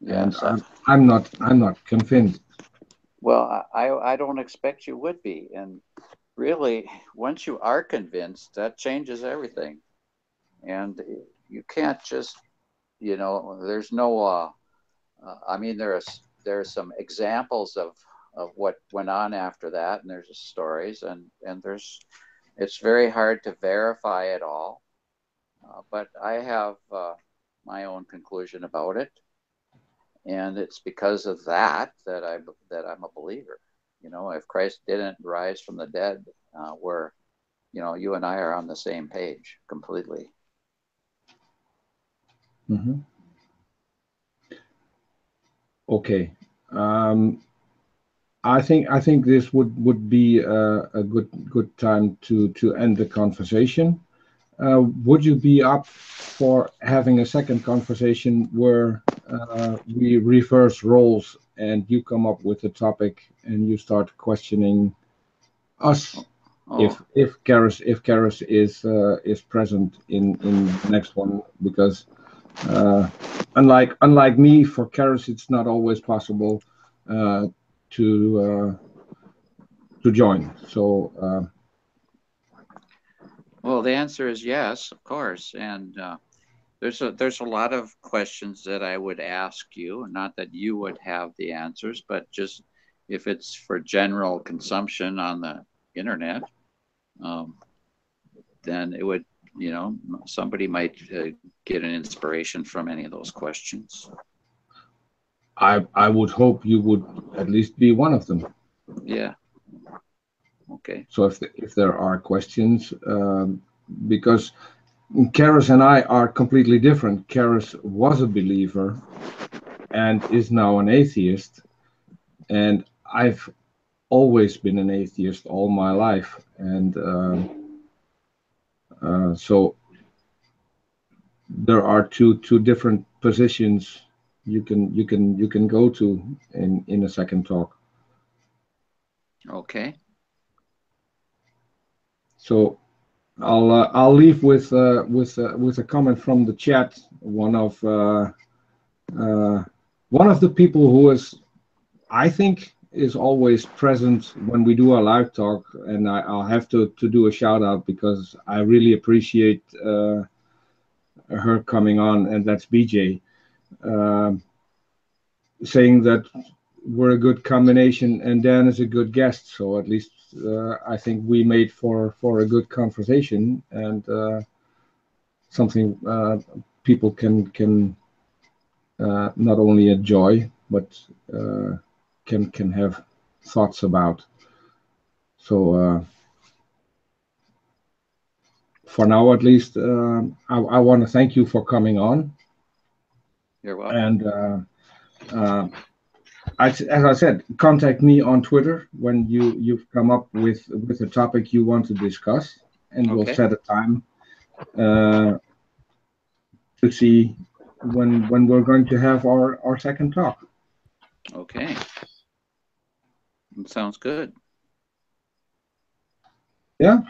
Yes, and I'm not convinced. Well, I don't expect you would be. And really, once you are convinced, that changes everything. And you can't just, there's no, I mean, there's some examples of what went on after that, and there's stories, and it's very hard to verify it all. But I have my own conclusion about it. And it's because of that I'm a believer. If Christ didn't rise from the dead, you and I are on the same page completely. Mm-hmm. Okay. I think this would be a good time to end the conversation. Would you be up for having a second conversation where we reverse roles and you come up with a topic and you start questioning us? If Karis is present in the next one, because unlike me, for Karis it's not always possible to join. So. Well, the answer is yes, of course, and there's a lot of questions that I would ask you. Not that you would have the answers, but just if it's for general consumption on the internet, then it would, somebody might get an inspiration from any of those questions. I would hope you would at least be one of them. Yeah. Okay. So if there are questions, because Karis and I are completely different. Karis was a believer and is now an atheist, and I've always been an atheist all my life, and so there are two different positions you can go to in a second talk. Okay. So I'll leave with a comment from the chat. One of the people who is, I think, is always present when we do our live talk, and I'll have to do a shout out because I really appreciate her coming on, and that's BJ, saying that we're a good combination and Dan is a good guest. So at least I think we made for a good conversation, and something people can not only enjoy but can have thoughts about. So for now, at least, I want to thank you for coming on. You're welcome. And as I said, contact me on Twitter when you've come up with a topic you want to discuss, and we'll set a time to see when we're going to have our second talk. Okay. That sounds good. Yeah.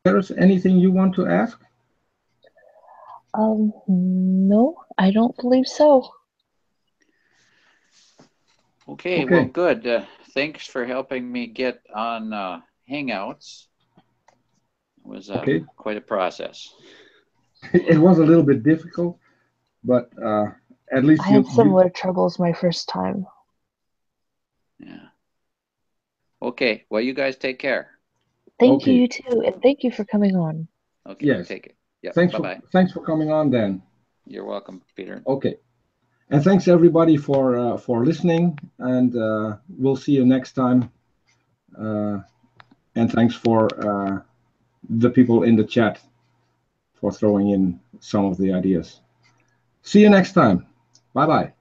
Karis, anything you want to ask? No, I don't believe so. Okay. Well, good. Thanks for helping me get on Hangouts. It was quite a process. It was a little bit difficult, but at least I had similar troubles my first time. Yeah. Okay. Well, you guys take care. Thank you too, and thank you for coming on. Okay. Yes. Take it. Yeah. Bye-bye. Thanks for coming on, Dan. You're welcome, Peter. Okay. And thanks everybody for listening, and we'll see you next time. And thanks for the people in the chat throwing in some of the ideas. See you next time. Bye-bye.